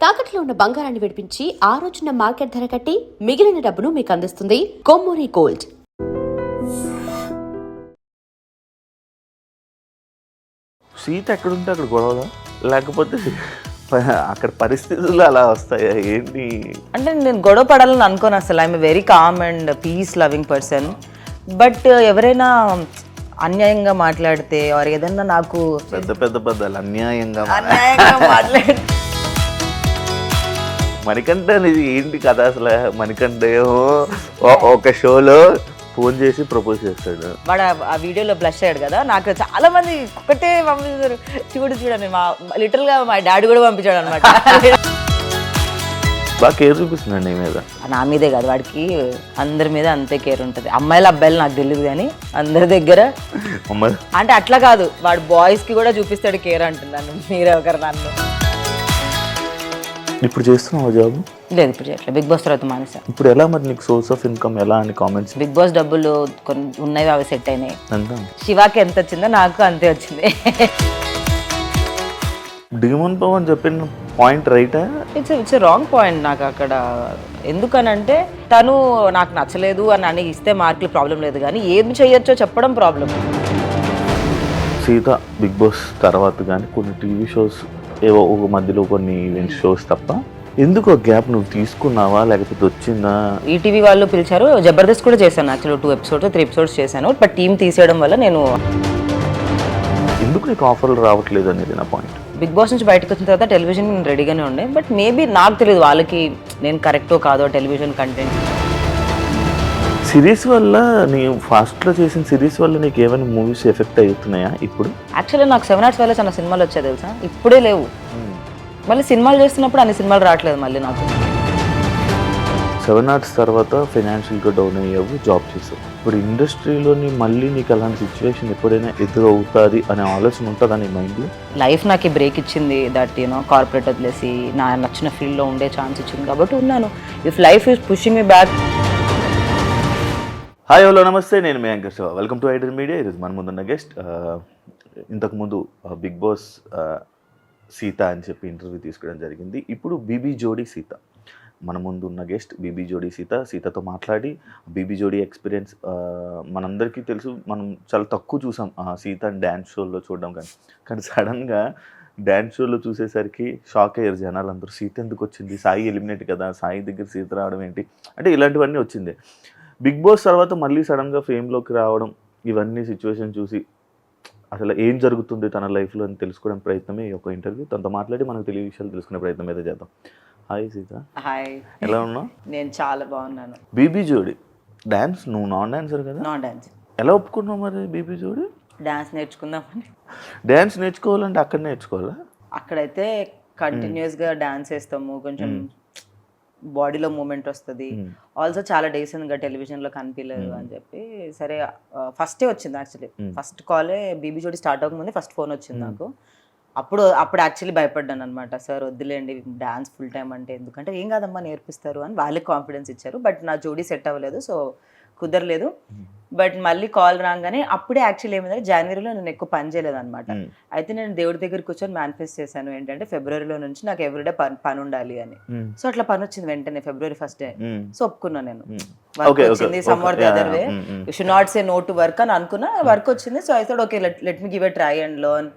తాకట్లో ఉన్న బంగారాన్ని విడిపించి ఆ రోజున మార్కెట్ ధర కట్టి మిగిలిన డబ్బును మీకు అందిస్తుంది కొమ్మూరి గోల్డ్. సీత ఎక్కడుంటే అక్కడ గొడవ, లేకపోతే అక్కడ పరిస్థితులు అలా వస్తాయా ఏంటి? అంటే నేను గొడవ పడాలని అనుకోను అసలు. I'm very calm and piece loving person. But ఎవరైనా అన్యాయంగా మాట్లాడితే వారు ఏదన్నా నాకు పెద్ద పెద్ద పెద్దలు అన్యాయంగా మాట్లాడితే మణికంఠ అనేది ఏంటి కథ అసలు? మణికంఠ ఒక షోలో ఫోన్ చేసి ప్రపోజ్ చేస్తాడు. వాడు ఆ వీడియోలో బ్లష్ అయ్యాడు కదా. నాకు చాలా మంది ఒకటే పంపించారు, చూడండి మా లిటరల్ గా మా డాడీ కూడా పంపించాడు అనమాట. బాగా కేర్ చూపిస్తున్నాడు నీ మీద. నా మీదే కాదు, వాడికి అందరి మీద అంతే కేర్ ఉంటుంది. అమ్మాయిలు అబ్బాయిలు నాకు తెలియదు కానీ అందరి దగ్గర అంటే అట్లా కాదు, వాడు బాయ్స్ కి కూడా చూపిస్తాడు కేర్ అంటున్నాను. మీరే ఒకరు నన్ను ఇప్పుడు చేస్తున్నావు జాబ్? లేదు, ఇప్పుడు చేయట్లేదు. బిగ్ బాస్ తర్వాత మానేసా. ఇప్పుడు ఎలా మరి నీకు సోర్స్ ఆఫ్ ఇన్కమ్ ఎలా అని కామెంట్స్? బిగ్ బాస్ డబ్బులు కొన్ని ఉన్నాయి, అవి సెట్ అయినాయి. ఎంత? శివాకి ఎంత వచ్చిందో నాకు అంతే వచ్చింది. డిమోన్ పవన్ చెప్పిన పాయింట్ రైటా? It's wrong point. నాకు అక్కడ ఎందుకనంటే తను నాకు నచ్చలేదు అని ఇస్తే మార్కులు ప్రాబ్లం లేదు, కానీ ఏం చేయొచ్చో చెప్పడం ప్రాబ్లం. సీత బిగ్ బాస్ తర్వాత కానీ కొన్ని టీవీ షోస్ ఏవో ఒక మధ్యలో కొన్ని ఈవెంట్ షోస్ తప్ప ఎందుకు గ్యాప్ నువ్వు తీసుకున్నావా లేకపోతే వచ్చిందా? ఈటీవీ వాళ్ళు పిలిచారు, జబర్దస్త్ కూడా చేశాను. యాక్చువల్లీ 2 ఎపిసోడ్స్ 3 ఎపిసోడ్స్ చేశాను. బట్ టీం తీసేయడం వల్ల నేను ఎందుకు నీకు ఆఫర్లు రావట్లేదు అనేది నా పాయింట్. బిగ్ బాస్ నుంచి బయటకు వచ్చిన తర్వాత టెలివిజన్ నేను రెడీగానే ఉండే. బట్ మేబీ నాకు తెలియదు వాళ్ళకి నేను కరెక్టో కాదో టెలివిజన్ కంటెంట్. సిరీస్ వల్ల నీవు ఫాస్ట్లో చేసిన సిరీస్ వల్ల నీకు ఏమైనా మూవీస్ ఎఫెక్ట్ అవుతున్నాయా ఇప్పుడు? యాక్చువల్లీ నాకు 7 Arts వల్ల చాలా సినిమాలు వచ్చాయి తెలుసా, ఇప్పుడే లేవు. మళ్ళీ సినిమాలు చేస్తున్నప్పుడు అన్ని సినిమాలు రావట్లేదు మళ్ళీ నాకు. 7 Arts తర్వాత ఫైనాన్షియల్గా డౌన్ అయ్యావు, జాబ్ చేసావు. ఇప్పుడు ఇండస్ట్రీలోని మళ్ళీ నీకు అలాంటి సిచ్యువేషన్ ఎప్పుడైనా ఎదురవుతుంది అనే ఆలోచన ఉంటుందా నీ మైండ్లో? లైఫ్ నాకు బ్రేక్ ఇచ్చింది, దట్ కార్పొరేట్ వదిలేసి నా నచ్చిన ఫీల్డ్లో ఉండే ఛాన్స్ ఇచ్చింది కాబట్టి ఉన్నాను. If life is pushing me back. Hi hello నమస్తే, నేను మీ anchor Shiva. Welcome to iDream media. ఈరోజు మన ముందున్న గెస్ట్ ఇంతకుముందు బిగ్ బాస్ సీత అని చెప్పి ఇంటర్వ్యూ తీసుకోవడం జరిగింది. ఇప్పుడు బీబీ జోడీ సీత మన ముందు ఉన్న గెస్ట్. బీబీ జోడీ సీతతో మాట్లాడి బీబీ జోడీ ఎక్స్పీరియన్స్ మనందరికీ తెలుసు. మనం చాలా తక్కువ చూసాం సీత డ్యాన్స్ షోలో చూడడం, కానీ సడన్గా డ్యాన్స్ షోలో చూసేసరికి షాక్ అయ్యారు జనాలు అందరూ. సీత ఎందుకు వచ్చింది, సాయి ఎలిమినేట్ కదా, సాయి దగ్గర సీత రావడం ఏంటి అంటే ఇలాంటివన్నీ వచ్చింది. బిగ్ బాస్ తర్వాత మళ్ళీ సడన్గా ఫేమ్లోకి రావడం, ఇవన్నీ సిచ్యువేషన్ చూసి అసలు ఏం జరుగుతుంది తన లైఫ్లో అని తెలుసుకోవడం ప్రయత్నమే ఈ ఒక ఇంటర్వ్యూ. తనతో మాట్లాడి మనకు తెలియ విషయాలు తెలుసుకునే ప్రయత్నం అయితే చేద్దాం. హాయ్ సీత. హాయ్, ఎలా ఉన్నావు? నేను చాలా బాగున్నాను. బీబీ జోడీ డాన్స్, నువ్వు నాన్ డాన్సర్ కదా? Non dance. ఎలా ఒప్పుకున్నావు మరి బీబీ జోడీ? డాన్స్ నేర్చుకుందామని. డాన్స్ నేర్చుకోవాలంటే అక్కడ నేర్చుకోవాలా? అక్కడైతే కంటిన్యూస్గా డాన్స్ వేస్తాము, కొంచెం బాడీలో మూమెంట్ వస్తుంది. ఆల్సో చాలా డేస్ ఇంకా టెలివిజన్లో కనిపించలేదు అని చెప్పి సరే ఫస్టే వచ్చింది. యాక్చువల్లీ ఫస్ట్ కాలే బీబీ జోడీ స్టార్ట్ అవ్వకముందే ఫస్ట్ ఫోన్ వచ్చింది నాకు. అప్పుడు యాక్చువల్లీ భయపడ్డాను అనమాట. సార్ వద్దులేండి డాన్స్ ఫుల్ టైం అంటే, ఎందుకంటే ఏం కాదమ్మా నేర్పిస్తారు అని వాళ్ళకి కాన్ఫిడెన్స్ ఇచ్చారు. బట్ నా జోడీ సెట్ అవ్వలేదు, సో కుదరలేదు. బట్ మళ్ళీ కాల్ రాగానే అప్పుడే యాక్చువల్లీ ఏమైందంటే జనవరిలో నేను ఎక్కువ పని చేయలేదు అనమాట. అయితే నేను దేవుడి దగ్గర కూర్చొని మేనిఫెస్ట్ చేశాను ఏంటంటే ఫిబ్రవరిలో నుంచి నాకు ఎవ్రీడే పని ఉండాలి అని. సో అట్లా పని వచ్చింది వెంటనే February 1st సో ఒప్పుకున్నాను నేను. వర్క్ వచ్చింది, somewhat the other way, you should not say no to work అని అనుకున్నా. వర్క్ వచ్చింది, so I thought okay let me give a try and learn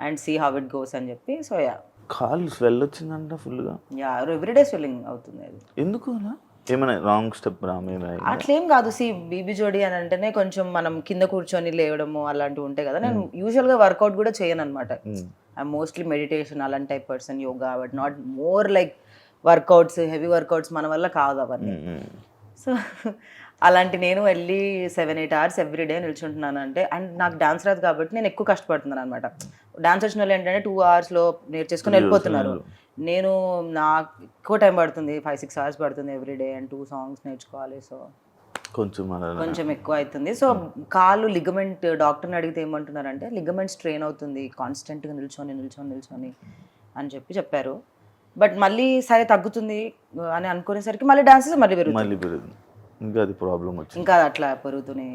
and see how it goes అని చెప్పి. So yeah, call swell వచ్చిందంట ఫుల్గా. Yeah, everyday swelling అవుతుంది. అది ఎందుకు అలా? ఏమైనా రాంగ్ స్టెప్ అట్లేం కాదు. బీబీ జోడీ అని అంటేనే కొంచెం మనం కింద కూర్చొని లేవడము అలాంటివి ఉంటాయి కదా. నేను యూజువల్గా వర్కౌట్ కూడా చేయను అనమాట. ఐ మోస్ట్లీ మెడిటేషన్ అలాంటి type person, yoga, but not more like workouts, heavy workouts మన వల్ల కాదు అవన్నీ. సో అలాంటి నేను వెళ్ళి 7-8 hours ఎవ్రీడే నిల్చుంటున్నాను అంటే, అండ్ నాకు డాన్స్ రాదు కాబట్టి నేను ఎక్కువ కష్టపడుతున్నాను అనమాట. డాన్స్ వచ్చిన వాళ్ళు ఏంటంటే 2 hours నేర్చేసుకుని వెళ్ళిపోతున్నారు. నేను నాకు ఎక్కువ టైం పడుతుంది, 5-6 hours పడుతుంది ఎవ్రీడే, అండ్ 2 songs నేర్చుకోవాలి. సో కొంచెం ఎక్కువ అవుతుంది. సో కాలు లిగమెంట్, డాక్టర్ని అడిగితే ఏమంటున్నారంటే లిగమెంట్ స్ట్రెయిన్ అవుతుంది కాన్స్టెంట్గా నిల్చొని అని చెప్పారు. బట్ మళ్ళీ సరే తగ్గుతుంది అని అనుకునేసరికి మళ్ళీ డాన్సెస్ మళ్ళీ పెరుగుతుంది. ఇంకా అది ప్రాబ్లం వచ్చింది, ఇంకా అట్లా పెరుగుతూనే.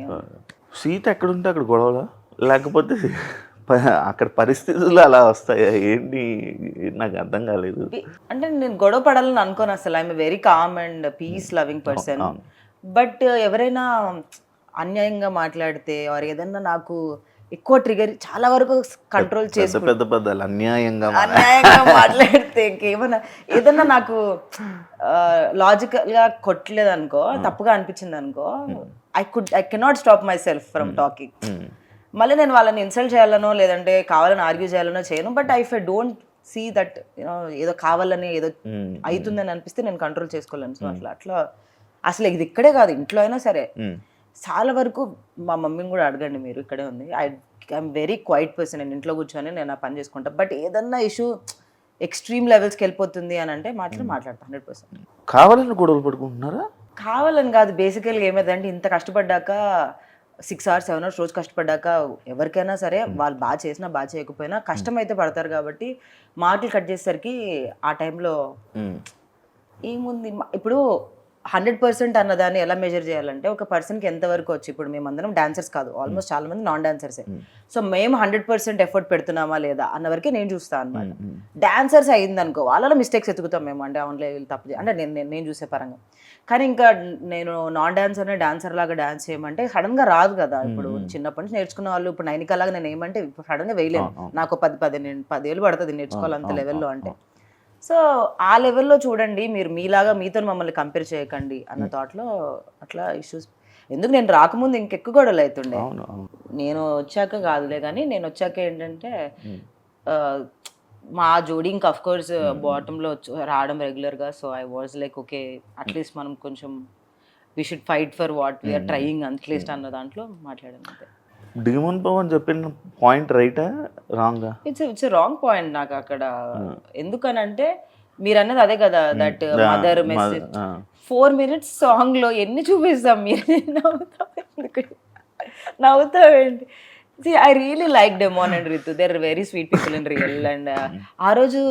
సీత ఎక్కడుంటే అక్కడ గొడవలా, లేకపోతే అక్కడ పరిస్థితులు అలా వస్తాయా ఏంటి? నాకు అర్థం కాలేదు. అంటే నేను గొడవ పడాలని అనుకోను అసలు. I'm very calm and piece loving person. But ఎవరైనా అన్యాయంగా మాట్లాడితే ఆర్ ఏదన్నా నాకు ఎక్కువ ట్రిగర్ చాలా వరకు కంట్రోల్ చేసుకుంటా. పెద్ద పదాలు అన్యాయంగా మాట్లాడితే ఇంకేమన్నా ఏదన్నా నాకు లాజికల్ గా కొట్టలేదు అనుకో, తప్పుగా అనిపించింది అనుకో, I cannot stop my self from talking. మళ్ళీ నేను వాళ్ళని ఇన్సల్ట్ చేయాలనో లేదంటే కావాలని ఆర్గ్యూ చేయాలనో చేయను. But I don't see that ఏదో కావాలని ఏదో అవుతుందని అనిపిస్తే నేను కంట్రోల్ చేసుకోలేను. సో అట్లా అసలు ఇది ఇక్కడే కాదు, ఇంట్లో అయినా సరే చాలా వరకు మా మమ్మీని కూడా అడగండి మీరు, ఇక్కడే ఉంది. I'm very quiet person. నేను ఇంట్లో కూర్చొని నేను ఆ పని చేసుకుంటా. బట్ ఏదన్నా ఇష్యూ ఎక్స్ట్రీమ్ లెవెల్స్కి వెళ్ళిపోతుంది అని అంటే మాట్లాడతా 100%. కావాలని గొడవలు పడుకుంటున్నారా? కావాలని కాదు, బేసికల్గా ఏమైందంటే ఇంత కష్టపడ్డాక 6 hours 7 hours రోజు కష్టపడ్డాక ఎవరికైనా సరే వాళ్ళు బాగా చేసినా బాగా చేయకపోయినా కష్టం అయితే పడతారు. కాబట్టి మాటలు కట్ చేసేసరికి ఆ టైంలో ఏముంది ఇప్పుడు 100% అన్నదాన్ని ఎలా మెజర్ చేయాలంటే ఒక పర్సన్కి ఎంతవరకు వచ్చి, ఇప్పుడు మేమందరం డాన్సర్స్ కాదు, ఆల్మోస్ట్ చాలా మంది నాన్ డాన్సర్సే. సో మేము 100% ఎఫర్ట్ పెడుతున్నామా లేదా అన్న వరకే నేను చూస్తాను అనమాట. డాన్సర్స్ అయిందనుకో వాళ్ళలో మిస్టేక్స్ ఎత్తుకుతాం మేము, అంటే అవునులే వీళ్ళు తప్పు అంటే నేను చూసే పరంగా. కానీ ఇంకా నేను నాన్ డాన్సర్నే డాన్సర్ లాగా డాన్స్ చేయమంటే సడన్గా రాదు కదా. ఇప్పుడు చిన్నప్పటి నుంచి నేర్చుకున్న వాళ్ళు ఇప్పుడు నైనికా లాగా నేను ఏమంటే ఇప్పుడు సడన్గా వేయలేను. నాకు 10 ఏళ్ళు పడుతుంది నేర్చుకోవాలి అంత లెవెల్లో అంటే. సో ఆ లెవెల్లో చూడండి, మీరు మీలాగా మీతో మమ్మల్ని కంపేర్ చేయకండి అన్న థాట్లో అట్లా ఇష్యూస్. ఎందుకు నేను రాకముందు ఇంకెక్కువ గొడవలు అవుతుండే, నేను వచ్చాక కాదులే. కానీ నేను వచ్చాక ఏంటంటే మా జోడీ ఇంకా అఫ్ కోర్స్ బాటంలో రావడం రెగ్యులర్గా. So I was like okay, at least మనం కొంచెం we should fight for what we are trying at least అన్న దాంట్లో మాట్లాడాను అంతే. డిమోన్ పవన్ చెప్పిన పాయింట్ రైటా రాంగా? ఇట్స్ రాంగ్ పాయింట్ నాకు అక్కడ. ఎందుకనంటే మీరు అన్నది అదే కదా, that mother message 4 minutes song లో ఎన్ని చూపిస్తాం, మీరు నవ్వుతావేంటి? I really like Demon and Ritu, they are very sweet people in real. And ఆ రోజు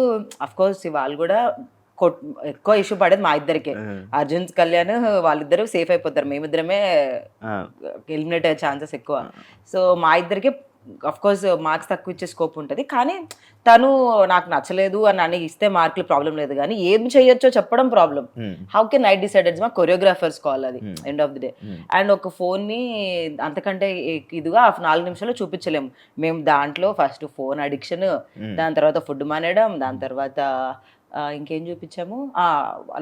అఫ్ కోర్స్ వాళ్ళు కూడా ఎక్కువ ఇష్యూ పడేది మా ఇద్దరికే. అర్జున్ కళ్యాణ్ వాళ్ళిద్దరూ సేఫ్ అయిపోతారు, మేమిద్దరమే ఎలిమినేట్ అయ్యే ఛాన్సెస్ ఎక్కువ. సో మా ఇద్దరికే అఫ్ కోర్స్ మార్క్స్ తక్కువ ఇచ్చే స్కోప్ ఉంటుంది. కానీ తను నాకు నచ్చలేదు అని ఇస్తే మార్కులు ప్రాబ్లం లేదు, కానీ ఏం చేయొచ్చో చెప్పడం problem. How can I decided మా కొరియోగ్రాఫర్స్ కాల్ అది end of the day. And ఒక ఫోన్ని అంతకంటే ఇదిగా 4 నిమిషాల్లో చూపించలేము మేము. దాంట్లో ఫస్ట్ ఫోన్ అడిక్షన్, దాని తర్వాత ఫుడ్ మానేయడం, దాని తర్వాత ఇంకేం చూపించాము,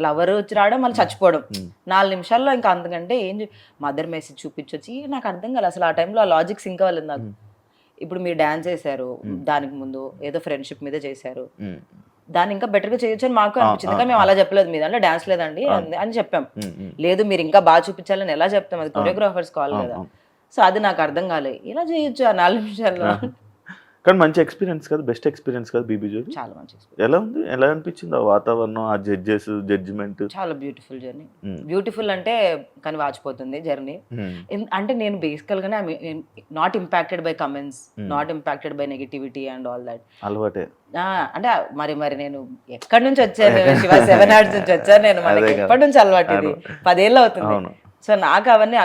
లవర్ వచ్చి రావడం, మళ్ళీ చచ్చిపోవడం 4 నిమిషాల్లో. ఇంకా అంతకంటే మదర్ మెసేజ్ చూపించొచ్చి నాకు అర్థం కాలేదు అసలు ఆ టైంలో. ఆ లాజిక్ సింక్ అవ్వలేదు నాకు. ఇప్పుడు మీరు డాన్స్ చేశారు, దానికి ముందు ఏదో ఫ్రెండ్షిప్ మీద చేశారు, దాన్ని ఇంకా బెటర్గా చేయొచ్చు అని మాకు అనిపించింది. కానీ మేము అలా చెప్పలేదు, మీ దాంట్లో డాన్స్ లేదండి అని చెప్పాం. లేదు మీరు ఇంకా బాగా చూపించాలని ఎలా చెప్తాం, అది కొరియోగ్రాఫర్స్ కాల్ కదా. సో అది నాకు అర్థం కాలేదు, ఇలా చేయొచ్చు ఆ 4 నిమిషాల్లో. కానీ మంచి ఎక్స్పీరియన్స్ కదా, బెస్ట్ ఎక్స్పీరియన్స్ కదా బీబీ జోడీ. చాలా మంచి ఎక్స్పీరియన్స్. ఎలా ఉంది, ఎలా అనిపించింది ఆ వాతావరణం, ఆ జడ్జిమెంట్? చాలా బ్యూటిఫుల్ జర్నీ. బ్యూటిఫుల్ అంటే కానీ వాచిపోతుంది జర్నీ. అంటే నేను బేసికల్ గానే not impacted by comments, not impacted by negativity and all that. అలవాటే అంటే మరి నేను ఎక్కడి నుంచి వచ్చాను, శివ 7 hours నుంచి వచ్చాను నేను. మనకి ఎప్పటి నుంచి అలవాటు, ఇది 10 ఏళ్ళు అవుతుంది. సో నాకు అవన్నీ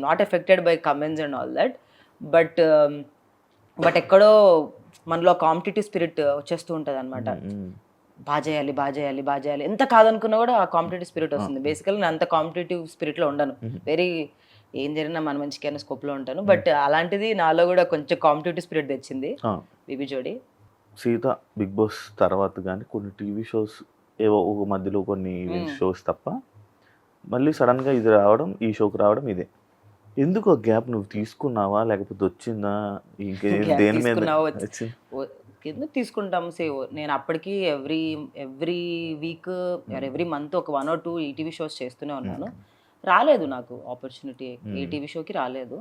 not affected by comments and all that. But ఎక్కడో మనలో కాంపిటేటివ్ స్పిరిట్ వచ్చేస్తూ ఉంటుంది అనమాట. బాగా చేయాలి ఎంత కాదనుకున్నా కూడా ఆ కాంపిటేటివ్ స్పిరిట్ వస్తుంది. బేసికల్ నేను అంత కాంపిటేటివ్ స్పిరిట్లో ఉండను, వెరీ ఏం జరిగినా మన మంచికైనా స్కోప్లో ఉంటాను. బట్ అలాంటిది నాలో కూడా కొంచెం కాంపిటేటివ్ స్పిరిట్ తెచ్చింది బీబీ జోడీ. సీత బిగ్ బాస్ తర్వాత కానీ కొన్ని టీవీ షోస్ ఏవో ఒక మధ్యలో కొన్ని షోస్ తప్ప మళ్ళీ సడన్గా ఇది రావడం, ఈ షోకి రావడం ఇదే. ఎందుకు గ్యాప్ నువ్వు తీసుకున్నావా లేకపోతే వచ్చిందా? దేని మీద ఎందుకు తీసుకుంటాం? నేను అప్పటికి ఎవ్రీ వీక్ ఎవ్రీ మంత్ ఒక 1 or 2 ఈటీవీ షోస్ చేస్తూనే ఉన్నాను. రాలేదు నాకు ఆపర్చునిటీ, ఏ టీవీ షోకి రాలేదు.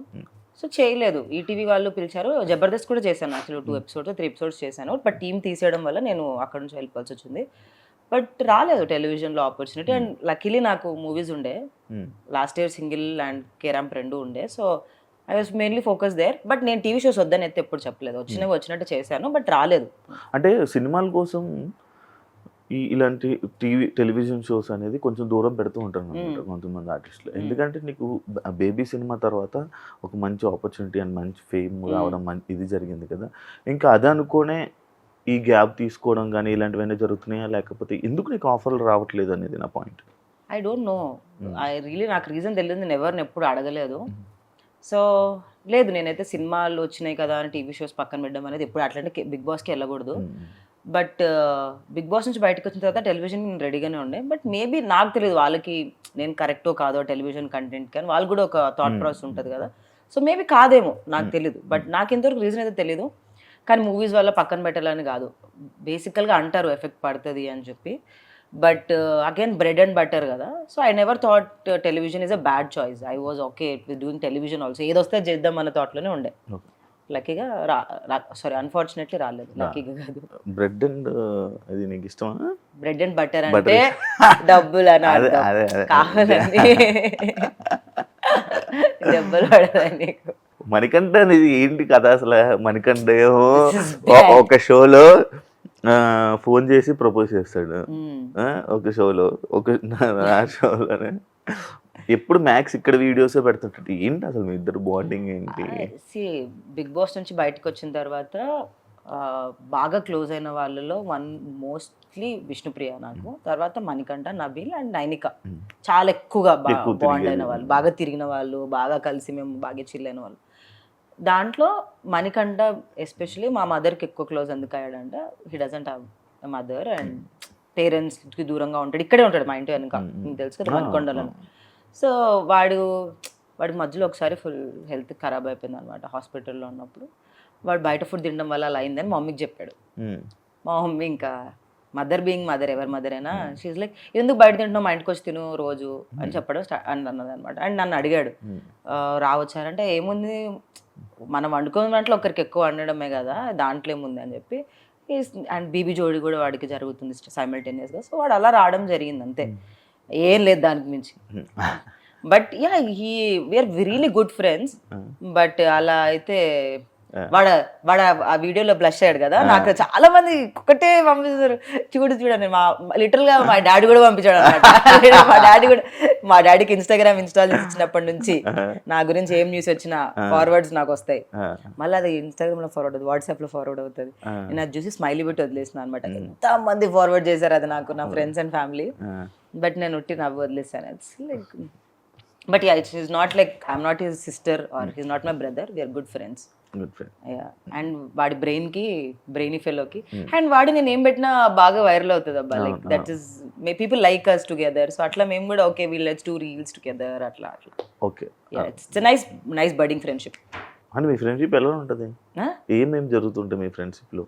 సో చేయలేదు. ఈటీవీ వాళ్ళు పిలిచారు, జబర్దస్త్ కూడా చేశాను యాక్చువల్లీ 2 episodes 3 episodes చేశాను. బట్ టీం తీసేయడం వల్ల నేను అక్కడ నుంచి వెళ్ళిపోవాల్సి వచ్చింది. బట్ రాలేదు టెలివిజన్లో ఆపర్చునిటీ. అండ్ లక్కీలీ నాకు మూవీస్ ఉండే, లాస్ట్ ఇయర్ సింగిల్ అండ్ కేరాంప్ 2 ఉండే. So I was mainly focus there. But నేను టీవీ షోస్ వద్దని అయితే ఎప్పుడు చెప్పలేదు, వచ్చినట్టు చేశాను, బట్ రాలేదు. అంటే సినిమాల కోసం ఇలాంటి టెలివిజన్ షోస్ అనేది కొంచెం దూరం పెడుతూ ఉంటారు అన్నమాట కొంతమంది ఆర్టిస్టులు. ఎందుకంటే నీకు బేబీ సినిమా తర్వాత ఒక మంచి ఆపర్చునిటీ అండ్ మంచి ఫేమ్ రావడం ఇది జరిగింది కదా. ఇంకా అది అనుకోనే ఈ గ్యాప్ తీసుకోవడం కానీ ఇలాంటివన్నీ జరుగుతున్నాయా, లేకపోతే ఎందుకు నీకు ఆఫర్లు రావట్లేదు అనేది నా పాయింట్. ఐ డోంట్ నో, నాకు రీజన్ తెలియదు, నేను ఎవరిని ఎప్పుడు అడగలేదు. సో లేదు, నేనైతే సినిమాలు వచ్చినాయి కదా అని టీవీ షోస్ పక్కన పెట్టడం అనేది ఎప్పుడు అట్లాంటి బిగ్ బాస్కి వెళ్ళకూడదు. బట్ బిగ్ బాస్ నుంచి బయటకు వచ్చిన తర్వాత టెలివిజన్ రెడీగానే ఉండే. బట్ మేబీ నాకు తెలియదు వాళ్ళకి నేను కరెక్టో కాదో టెలివిజన్ కంటెంట్, కానీ వాళ్ళు కూడా ఒక థాట్ ప్రాసెస్ ఉంటుంది కదా. సో మేబీ కాదేమో, నాకు తెలీదు. బట్ నాకు ఎంతవరకు రీజన్ అయితే తెలీదు. కానీ మూవీస్ వల్ల పక్కన పెట్టాలని కాదు, బేసికల్గా అంటారు ఎఫెక్ట్ పడుతుంది అని చెప్పి. But again bread and butter కదా. So I never thought television is a bad choice. I was okay with doing television also. ఏదొస్తే చేద్దాం అన్న థాట్లోనే ఉండే. లక్కీగా సారీ అన్ఫార్చునేట్లీ రాలేదు. లక్కీగా కాదు. బ్రెడ్ అండ్ అది నీకు ఇష్టమా? బ్రెడ్ అండ్ బటర్ అంటే డబ్బులు అని కావాలండి, డబ్బులు పడదా నీకు? మణికంఠ అనేది ఏంటి కథ అసలు? మణికంఠ ఒక షోలో ఫోన్ చేసి ప్రపోజ్ చేస్తాడు, ఒక షోలో ఆ షోలోనే ఎప్పుడు మ్యాక్స్ ఇక్కడ వీడియోస్ పెడుతుంటాడు. ఏంటి అసలు మీ ఇద్దరు బాండింగ్ ఏంటి? బిగ్ బాస్ నుంచి బయటకు వచ్చిన తర్వాత బాగా క్లోజ్ అయిన వాళ్ళలో మోస్ట్లీ విష్ణుప్రియ నాకు, తర్వాత మణికంఠ, నబీల్ అండ్ నైనిక. చాలా ఎక్కువగా బాండ్ అయిన వాళ్ళు, బాగా తిరిగిన వాళ్ళు, బాగా కలిసి మేము బాగా చిల్ అయిన వాళ్ళు. దాంట్లో మణికంఠ ఎస్పెషలీ మా మదర్కి ఎక్కువ క్లోజ్ ఎందుకు అయ్యాడంటే he doesn't have a mother and పేరెంట్స్కి దూరంగా ఉంటాడు. ఇక్కడే ఉంటాడు మా ఇంటి వెనుక, మీకు తెలుసు కదా మణికొండలో. సో వాడి మధ్యలో ఒకసారి ఫుల్ హెల్త్ ఖరాబ్ అయిపోయింది అనమాట హాస్పిటల్లో ఉన్నప్పుడు. వాడు బయట ఫుడ్ తినడం వల్ల అలా అయిందని మా మమ్మీకి చెప్పాడు. మా మమ్మీ ఇంకా మదర్ బీయింగ్ మదర్, ఎవరి మదర్ అయినా షీజ్ లైక్ ఎందుకు బయట తింటున్నావు, మా ఇంటికి వచ్చి తిను రోజు అని చెప్పడం అన్నది అనమాట. అండ్ నన్ను అడిగాడు రావచ్చారంటే ఏముంది మనం వండుకున్న దాంట్లో ఒకరికి ఎక్కువ వండడమే కదా, దాంట్లో ఏముంది అని చెప్పి. అండ్ బీబీ జోడి కూడా వాడికి జరుగుతుంది సైమల్టేనియస్గా. సో వాడు అలా రావడం జరిగింది అంతే, ఏం లేదు దానికి మించి. But yeah we are really good friends. But అలా అయితే వాడు ఆ వీడియోలో బ్లష్ అయ్యాడు కదా, నాకు చాలా మంది ఒకటే పంపిస్తారు, చూడండి లిటరల్ గా మా డాడీ కూడా పంపించాడు అనమాట. మా డాడీకి ఇన్స్టాగ్రామ్ ఇన్స్టాల్ చేసినప్పటి నుంచి నా గురించి ఏం న్యూస్ వచ్చినా ఫార్వర్డ్స్ నాకు వస్తాయి. మళ్ళీ అది ఇన్స్టాగ్రామ్ లో ఫార్వర్డ్ అవుతుంది, వాట్సాప్ లో ఫార్వర్డ్ అవుతుంది. నేను అది చూసి స్మైలీ పెట్టి వదిలేసిన అనమాట. ఎంత మంది ఫార్వర్డ్ చేశారు అది నాకు, నా ఫ్రెండ్స్ అండ్ ఫ్యామిలీ. బట్ నేను ఉట్టి నవ్వు వదిలేసాను. It's like but yeah it's is not like I am not his sister or his not my brother, we are good friends. And వాడి బ్రెయినీ ఫెలోకి అండ్ వాడి నేను ఏం పెట్టినా బాగా వైరల్ అవుతుంది అబ్బా. Like that is people like us together. So అట్లా మేము కూడా okay let's do reels together అట్లా. Okay, it's nice budding friendship. అంటే మీ ఫ్రెండ్షిప్ ఎలా ఉంటుంది? ఏమేం జరుగుతుంటాయి మీ ఫ్రెండ్షిప్ లో?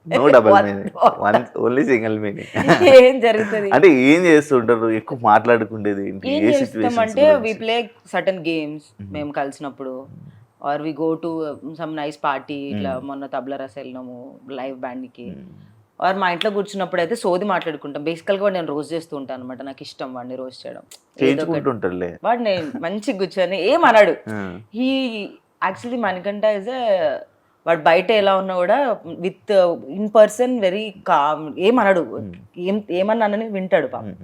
No double meaning, only single meaning. ఏం జరుగుతుంది అంటే ఏం చేస్తుంటారు? ఎక్కువ మాట్లాడుకుండేది ఏంటి? ఏం చేస్తాం అంటే వి ప్లే సర్టన్ గేమ్స్ మేము కలిసినప్పుడు, or we go to some nice party. ఇట్లా మొన్న తబలా రస వెళ్ళినాము లైవ్ బ్యాండ్కి. ఆర్ మా ఇంట్లో కూర్చున్నప్పుడు అయితే సోది మాట్లాడుకుంటాం. బేసికల్గా నేను రోజు చేస్తూ ఉంటాను అనమాట, నాకు ఇష్టం వాడిని రోజు చేయడం. వాడు నేను మంచిగా కూర్చొని ఏమన్నాడు. హీ యాక్చువల్లీ మణికంఠ ఇస్ వాడు బయట ఎలా ఉన్నా కూడా with in person very calm, ఏమన్నాడు, ఏమన్నానని వింటాడు పాపం.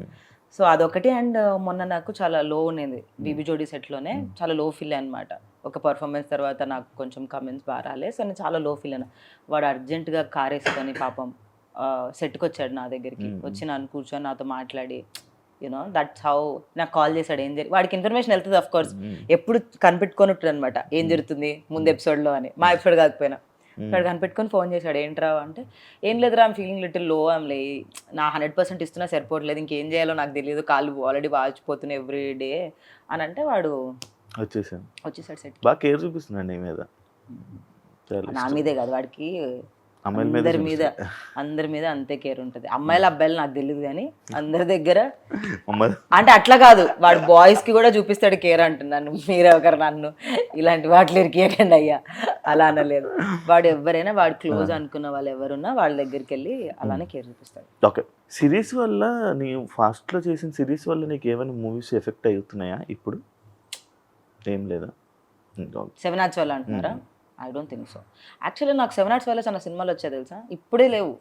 సో అదొకటి. అండ్ మొన్న నాకు చాలా లో ఉండేది బీబీ జోడీ సెట్లోనే, చాలా లో ఫీల్ అనమాట. ఒక పర్ఫార్మెన్స్ తర్వాత నాకు కొంచెం కమెంట్స్ బాగా రాలేదు. సో నేను చాలా లో ఫీల్ అయినా. వాడు అర్జెంటుగా కార్ వేసుకొని పాపం సెట్కి వచ్చాడు నా దగ్గరికి, వచ్చి నన్ను కూర్చొని నాతో మాట్లాడి యూనో దట్స్ హౌ నాకు కాల్ చేశాడు. ఏం జరిగి వాడికి ఇన్ఫర్మేషన్ వెళ్తుంది అఫ్ కోర్స్, ఎప్పుడు కనిపెట్టుకొని ఉంటుంది అనమాట ఏం జరుగుతుంది ముందు ఎపిసోడ్లో అని. మా ఎపిసోడ్ కాకపోయినా వాడు కనిపెట్టుకొని ఫోన్ చేశాడు, ఏంట్రా అంటే ఏం లేదురా ఐమ్ ఫీలింగ్ లిటిల్ లో, ఐమ్ లే నా 100% ఇస్తున్నా సరిపోవట్లేదు, ఇంకేం చేయాలో నాకు తెలియదు, కాళ్ళు ఆల్రెడీ వాచిపోతున్నాయి ఎవ్రీ డే అని అంటే వాడు వచ్చేసాడు సెట్. బాగా కేర్ చూపిస్తున్నాడు మీద, నా మీదే కాదు వాడికి అందరి మీద అంతే కేర్ ఉంటుంది. అమ్మాయిలు అబ్బాయిలు నాకు తెలియదు కానీ అందరి దగ్గర అంటే అట్లా కాదు, వాడు బాయ్స్ కి కూడా చూపిస్తాడు కేర్ అంటున్నాను. మీరే ఒకరు నన్ను ఇలాంటి వాటిలో ఇరికేయకండి అయ్యా, అలా అనలేదు. వాడు ఎవరైనా వాడు క్లోజ్ అనుకున్న వాళ్ళు ఎవరున్నా వాళ్ళ దగ్గరికి వెళ్ళి అలానే కేర్ చూపిస్తాడు. ఓకే, సిరీస్ వల్ల నీ ఫాస్ట్ లో చేసిన సిరీస్ వల్ల నీకు ఏమైనా మూవీస్ ఎఫెక్ట్ అవుతున్నాయా ఇప్పుడు? ఏం లేదా? 7 Arts వల్ల అంటున్నారా? I don't think so. Actually నాకు 7 Arts వల్ల చాలా సినిమాలు వచ్చాయి తెలుసా, ఇప్పుడే లేవు.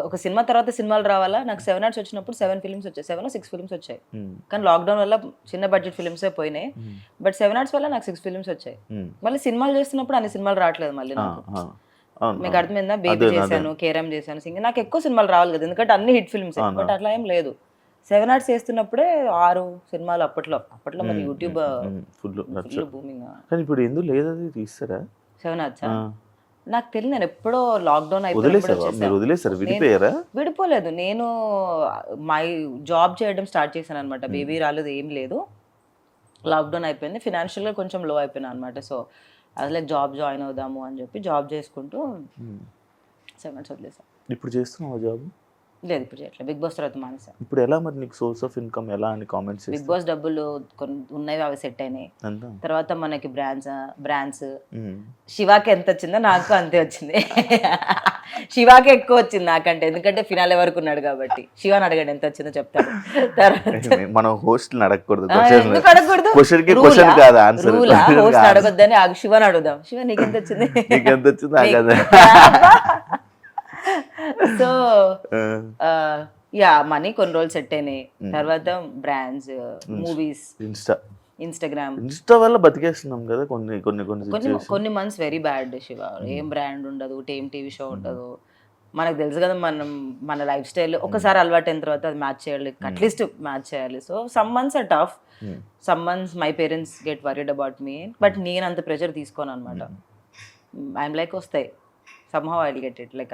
ఒక సినిమా తర్వాత సినిమాలు రావాలా, నాకు 7 Arts వచ్చినప్పుడు 7 ఫిల్మ్స్ వచ్చాయి, 7 or 6 ఫిల్మ్స్ వచ్చాయి. కానీ లాక్డౌన్ వల్ల చిన్న బడ్జెట్ ఫిల్మ్సే పోయినాయి. బట్ 7 Arts వల్ల నాకు 6 ఫిల్మ్స్ వచ్చాయి. మళ్ళీ సినిమాలు చేస్తున్నప్పుడు అన్ని సినిమాలు రావట్లేదు మళ్ళీ నాకు. మీకు అర్థమైందా? బేబీ చేశాను, కేరం చేశాను, సింగింగ్. నాకు ఎక్కువ సినిమాలు రావాలి కదా, ఎందుకంటే అన్ని హిట్ ఫిల్మ్స్. బట్ అట్లా ఏం లేదు. 7 Arts చేస్తున్నప్పుడే 6 సినిమాలు అప్పట్లో మరి యూట్యూబ్ ఫుల్ బూమింగ్. కానీ ఇప్పుడు ఎందుకు లేదు, అది తీస్తారా 7 Arts? నాకు తెలియదు, నేను ఎప్పుడో లాక్డౌన్ అయిపోయారా? విడిపోలేదు. నేను మై జాబ్ చేయడం స్టార్ట్ చేశాను అనమాట. బేబీ రాలేదు, ఏం లేదు. లాక్డౌన్ అయిపోయింది, ఫినాన్షియల్గా కొంచెం లో అయిపోయినా అనమాట. సో అది లైక్ జాబ్ జాయిన్ అవుదాము అని చెప్పి జాబ్ చేసుకుంటూ 7 Arts వదిలేసాను. ఇప్పుడు చేస్తున్నావా జాబ్? లేదు, ఇప్పుడు చేయట్లేదు. బిగ్ బాస్ తర్వాత మానేసాను. ఇప్పుడు ఎలా మరి నీకు సోర్స్ ఆఫ్ ఇన్కమ్ ఎలా అని కామెంట్స్? బిగ్ బాస్ డబ్బులు కొన్ని ఉన్నాయి, అవి సెట్ అయినాయి. తర్వాత మనకి బ్రాండ్స్ శివాకి ఎంత వచ్చిందో నాకు అంతే వచ్చింది. శివాకి ఎక్కువ వచ్చింది నాకంటే, ఎందుకంటే ఫినాలే వరకు ఉన్నాడు కాబట్టి. శివాని అడగండి ఎంత వచ్చిందో చెప్తాడు. మనం హోస్ట్ అడగకూడదు, ఎందుకు అడగకూడదు? హోస్ట్ అడగొద్దని శివాని అడుగుదాం. శివ నీకెంత వచ్చింది? సో యా, మనీ కొన్ని రోజులు సెట్ అయినాయి. తర్వాత బ్రాండ్స్, మూవీస్, ఇన్స్టాగ్రామ్ వల్ల బతికేస్తున్నాం కదా. కొన్ని మంత్స్ వెరీ బ్యాడ్ శివ. ఏం బ్రాండ్ ఉండదు, ఏం టీవీ షో ఉండదు. మనకు తెలుసు కదా, మన లైఫ్ స్టైల్ ఒకసారి అలవాటు అయిన తర్వాత అది మ్యాచ్ చేయాలి, అట్లీస్ట్ మ్యాచ్ చేయాలి. So some months or tough, some months my parents get worried about me. But నేను అంత ప్రెషర్ తీసుకోను అనమాట. ఐఎమ్ లైక్ వస్తాయి, somehow I'll get it, like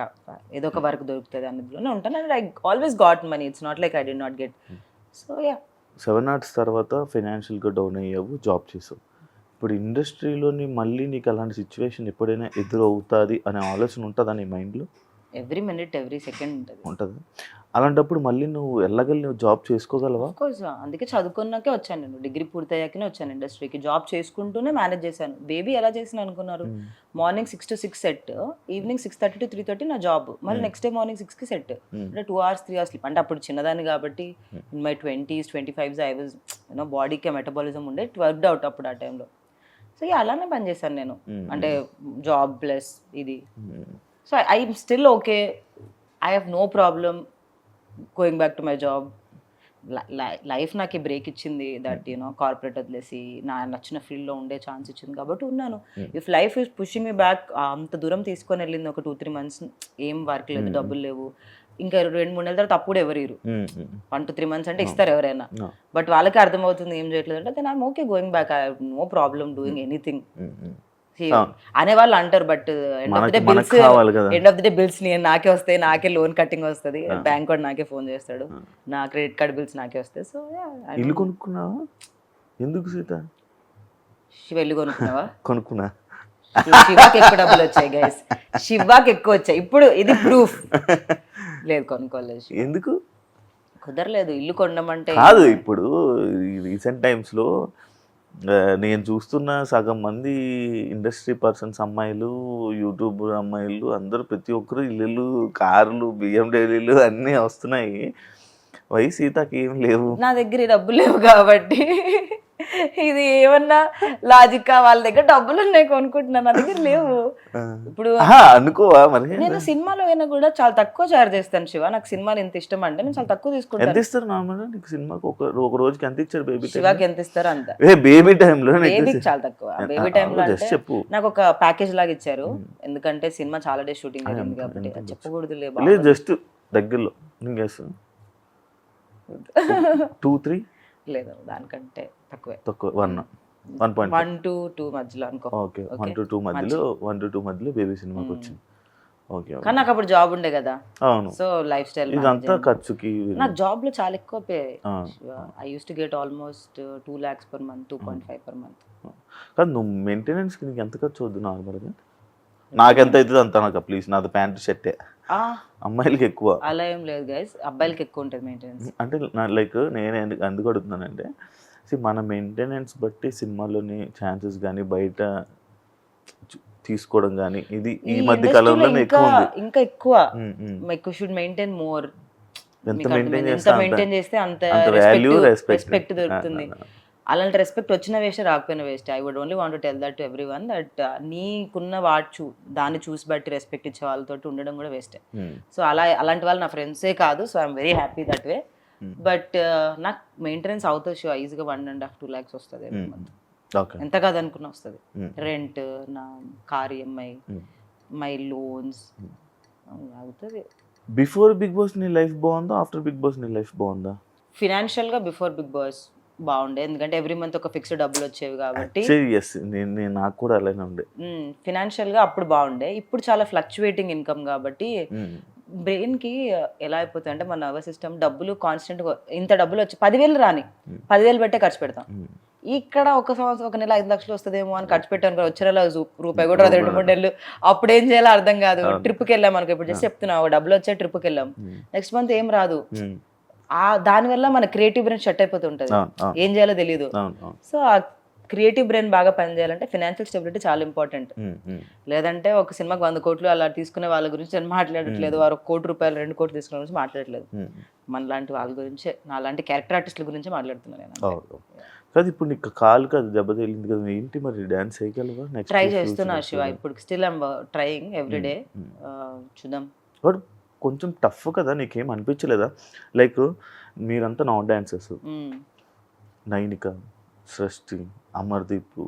ఏదో ఒక వర్క్ దొరుకుతుంది అన్నదిలోనే ఉంటాను. And I always got money, it's not like I did not get. So yeah, 7 Arts తర్వాత ఫైనాన్షియల్గా డౌన్ అయ్యావు, జాబ్ చేసావు. ఇప్పుడు ఇండస్ట్రీలోని మళ్ళీ నీకు అలాంటి సిచ్యువేషన్ ఎప్పుడైనా ఎదురవుతుంది అనే ఆలోచన ఉంటుందా నీ మైండ్లో? ఎవ్రీ మినిట్ ఎవ్రీ సెకండ్ ఉంటుంది. అలాంటప్పుడు మళ్ళీ నువ్వు నువ్వు జాబ్ చేసుకోగలవా? కోర్స్, అందుకే చదువుకున్నాకే వచ్చాను నేను. డిగ్రీ పూర్తయ్యాకనే వచ్చాను ఇండస్ట్రీకి. జాబ్ చేసుకుంటూనే మేనేజ్ చేశాను. బేబీ ఎలా చేసిన అనుకున్నారు? Morning 6 to 6 set, evening 6:30 to 3:30 నా జాబ్, మళ్ళీ నెక్స్ట్ డే మార్నింగ్ 6కి సెట్. అంటే 2 hours 3 hours స్లీప్. అంటే అప్పుడు చిన్నదాన్ని కాబట్టి in my 20s 25s I was బాడీకి మెటబాలిజం ఉండే, ఇట్ వర్క్డ్ అవుట్ అప్పుడు ఆ టైంలో. సో అలానే పని చేశాను నేను. అంటే జాబ్ ప్లస్ ఇది. So I'm still okay, I have no problem going back to my job. Life నాకు బ్రేక్ ఇచ్చింది, దట్ కార్పొరేట్ వదిలేసి నా నచ్చిన ఫీల్డ్లో ఉండే ఛాన్స్ ఇచ్చింది కాబట్టి ఉన్నాను. If life is pushing me back, అంత దూరం తీసుకొని వెళ్ళింది ఒక 2-3 months, ఏం వర్క్ లేదు, డబ్బులు లేవు, ఇంకా 2-3 నెలల తర్వాత అప్పుడు ఎవరు 1 to 3 months అంటే ఇస్తారు ఎవరైనా. బట్ వాళ్ళకి అర్థమవుతుంది ఏం చేయట్లేదు అంటే, then I'm okay going back, I have no problem doing anything అనేవాళ్ళు అంటారు. But end of the day bills నాకే వస్తాయి, నాకే లోన్ కట్టింగ్ వస్తుంది, బ్యాంక్ వాడు నాకే ఫోన్ చేస్తాడు, నా క్రెడిట్ కార్డ్ బిల్స్ నాకే వస్తాయి. సో ఇల్లు కొనుక్కున్నావా? ఎందుకు సీత? శివ ఇల్లు కొనుక్కున్నావా? కొనుక్కున్నా. శివాకి ఎక్కువ డబ్బులు వచ్చాయి గైస్, శివాకి ఎక్కువ వచ్చాయి. ఇప్పుడు ఇది ప్రూఫ్. లేదు, కొనుక్కోలేదు. ఎందుకు కుదరలేదు ఇల్లు కొనమంటే. కాదు, ఇప్పుడు రీసెంట్ టైమ్స్లో నేను చూస్తున్న సగం మంది ఇండస్ట్రీ పర్సన్స్ అమ్మాయిలు, యూట్యూబ్ అమ్మాయిలు అందరూ ప్రతి ఒక్కరు ఇల్లు, కార్లు, BMW అన్నీ వస్తున్నాయి. వై సీతకి ఏం లేవు? నా దగ్గర డబ్బులు లేవు కాబట్టి. ఇది ఏమన్నా లాజిక్? వాళ్ళ దగ్గర డబ్బులు ఉన్నాయి కొనుక్కుంటున్నాను, నా దగ్గర లేవు. ఇప్పుడు అనుకోవా మరి? నేను సినిమాలో అయినా కూడా చాలా తక్కువ చార్జ్ చేస్తాను శివ. నాకు సినిమాలు ఎంత ఇష్టం అంటే నేను చాలా తక్కువ తీసుకుంటాను. ఎంత ఇస్తారు నార్మల్ నీకు సినిమాకి? ఒక రోజుకి ఎంత ఇచ్చారు బేబీ? శివాకి ఎంత ఇస్తారు అంత. బేబీ టైంలో? బేబీకి చాలా తక్కువ. బేబీ టైంలో చెప్పు. నాకు ఒక ప్యాకేజ్ లాగా ఇచ్చారు, ఎందుకంటే సినిమా చాలా డేస్ షూటింగ్ జరిగింది కాబట్టి. చెప్పకూడదు లేదు, జస్ట్ దగ్గరలో 2-3 లేదు, దానికంటే తక్కువ 1 to 2 మధ్యలో అనుకో. ఓకే, 1 to 2 మధ్యలో బేబీ సినిమాకి వచ్చింది. ఓకే, కానీ నాకు అప్పుడు జాబ్ ఉండే కదా. అవును. సో లైఫ్ స్టైల్ ఇదంతా ఖర్చుకి. నాకు జాబ్ లో చాలా ఎక్కువ pay. I use to get almost 2 lakhs per month, 2.5 per month. కానీ నువ్వు మెయింటెనెన్స్ కి నీకు ఎంత ఖర్చు అవుద్దు నార్మల్గా? నాకెంత అవుతుంది అంత నాకు ప్లీజ్. నాది ప్యాంటు షర్టే. అమ్మాయిలకి ఎక్కువ అలా ఏం లేదు గైస్, అబ్బాయిలకి ఎక్కువ ఉంటుంది మెయింటెనెన్స్. అంటే లైక్ నేను ఎందుకు అడుగుతున్నానంటే, మన మెయింటెనెన్స్ బట్టి సినిమాలోని ఛాన్సెస్ కానీ బయట తీసుకోవడం కానీ ఇది ఈ మధ్య కాలంలో ఇంకా ఎక్కువ షుడ్ మెయింటైన్ మోర్. ఎంత మెయింటైన్ చేస్తే అంత రెస్పెక్ట్ దొరుకుతుంది. అలాంటి రెస్పెక్ట్ వచ్చిన వేస్ట్ రాకపోయిన waste. I would only want to tell that to every one that నీకున్న దాన్ని చూసి బట్టి రెస్పెక్ట్ ఇచ్చే వాళ్ళతో ఉండడం కూడా వేస్ట్. సో అలాంటి వాళ్ళు నా ఫ్రెండ్సే కాదు. So I'm very happy that way. But నాకు మెయింటెనెన్స్ అవుతుంది షో ఈజీగా 1.5-2 lakhs వస్తుంది every month. ఎంత కాదనుకున్నా వస్తుంది. రెంట్, నా కార్ EMI, మై లోన్స్ అవుతుంది. బిఫోర్ బిగ్ బాస్ నీ లైఫ్ బాగుందా, ఆఫ్టర్ బిగ్ బాస్ నీ లైఫ్ బాగుందా? ఫినాన్షియల్గా బిఫోర్ బిగ్ బాస్ బాగుండే, ఎందుకంటే ఎవ్రీ మంత్ ఒక ఫిక్స్డ్ డబ్బులు వచ్చేవి కాబట్టి. నేను నాకు కూడా అలానే ఉండే. ఫినాన్షియల్గా అప్పుడు బాగుండే. ఇప్పుడు చాలా ఫ్లక్చువేటింగ్ ఇన్కమ్ కాబట్టి బ్రెయిన్కి ఎలా అయిపోతుంది అంటే మన నర్వస్ సిస్టమ్ డబ్బులు కాన్స్టెంట్గా ఇంత డబ్బులు వచ్చి 10,000 రాని 10,000 పెట్టే ఖర్చు పెడతాం. ఇక్కడ ఒక సంవత్సరం ఒక నెల 5 లక్షలు వస్తుందేమో అని ఖర్చు పెట్టాను, వచ్చే నెల రూపాయి కూడా 2-3 నెలలు అప్పుడు ఏం చేయాలో అర్థం కాదు. ట్రిప్కి వెళ్ళాం అనుకో, ఇప్పుడు జస్ట్ చెప్తున్నా డబ్బులు వచ్చే ట్రిప్కి వెళ్ళాం, నెక్స్ట్ మంత్ ఏం రాదు. దానివల్ల మన క్రియేటివ్ బ్రెయిన్ షట్ అయిపోతుంటది, ఏం చేయాలో తెలియదు. సో ఆ క్రియేటివ్ బ్రెయిన్ బాగా పనిచేయాలంటే ఫినాన్షియల్ స్టెబిలిటీ చాలా ఇంపార్టెంట్. లేదంటే ఒక సినిమాకి 100 కోట్లు అలా తీసుకునే వాళ్ళ గురించి నేను మాట్లాడట్లేదు, వారు 1 కోటి రూపాయలు 2 కోట్లు తీసుకునే గురించి మాట్లాడట్లేదు. మన లాంటి వాళ్ళ గురించే, నా లాంటి క్యారెక్టర్ ఆర్టిస్టుల గురించి మాట్లాడుతున్నాను నేను. కాదు ఇప్పుడు నీకు కాలు కాదు దెబ్బ తగిలింది కదా, ఏంటి మరి డాన్స్ చేయగలవా? ట్రై చేస్తున్నా శివ, ఇప్పుడు స్టిల్ ఐమ్ ట్రయింగ్ ఎవ్రీడే. చూద్దాం. బట్ కొంచెం టఫ్ కదా, నీకేం అనిపించలేదా? లైక్ మీరంతా నాన్ డాన్సర్స్, నైనిక, సృష్టి, అమర్దీప్,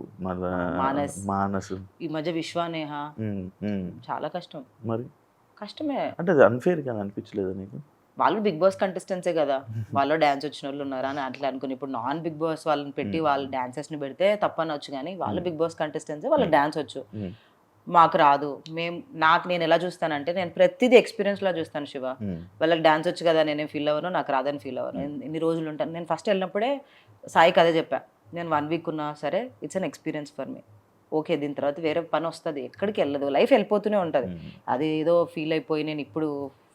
మానస్, ఈ మధ్య విశ్వానేహ, చాలా కష్టం. మరి కష్టమే అంటే అది అన్ఫేర్ కదా అనిపించలేదా నీకు? వాళ్ళు బిగ్ బాస్ కంటెస్టెంట్సే కదా, వాళ్ళు డాన్స్ వచ్చిన వాళ్ళు ఉన్నారా అని అట్లా అనుకుని ఇప్పుడు నాన్ బిగ్ బాస్ వాళ్ళని పెట్టి వాళ్ళు డాన్సర్స్ని పెడితే తప్పనొచ్చు, కానీ వాళ్ళు బిగ్ బాస్ కంటెస్టెంట్సే, వాళ్ళకి డాన్స్ వచ్చు, మాకు రాదు. నేను ఎలా చూస్తానంటే నేను ప్రతిదీ ఎక్స్పీరియన్స్లా చూస్తాను శివ. వాళ్ళకి డాన్స్ వచ్చు కదా, నేనేం ఫీల్ అవ్వను, నాకు రాదని ఫీల్ అవ్వను. ఎన్ని రోజులు ఉంటాను. నేను ఫస్ట్ వెళ్ళినప్పుడే సాయికి అదే చెప్పా, నేను 1 week ఉన్నా సరే it's an experience for me. Okay, దీని తర్వాత వేరే పని వస్తుంది, ఎక్కడికి వెళ్ళదు, లైఫ్ వెళ్ళిపోతూనే ఉంటుంది. అది ఏదో ఫీల్ అయిపోయి నేను ఇప్పుడు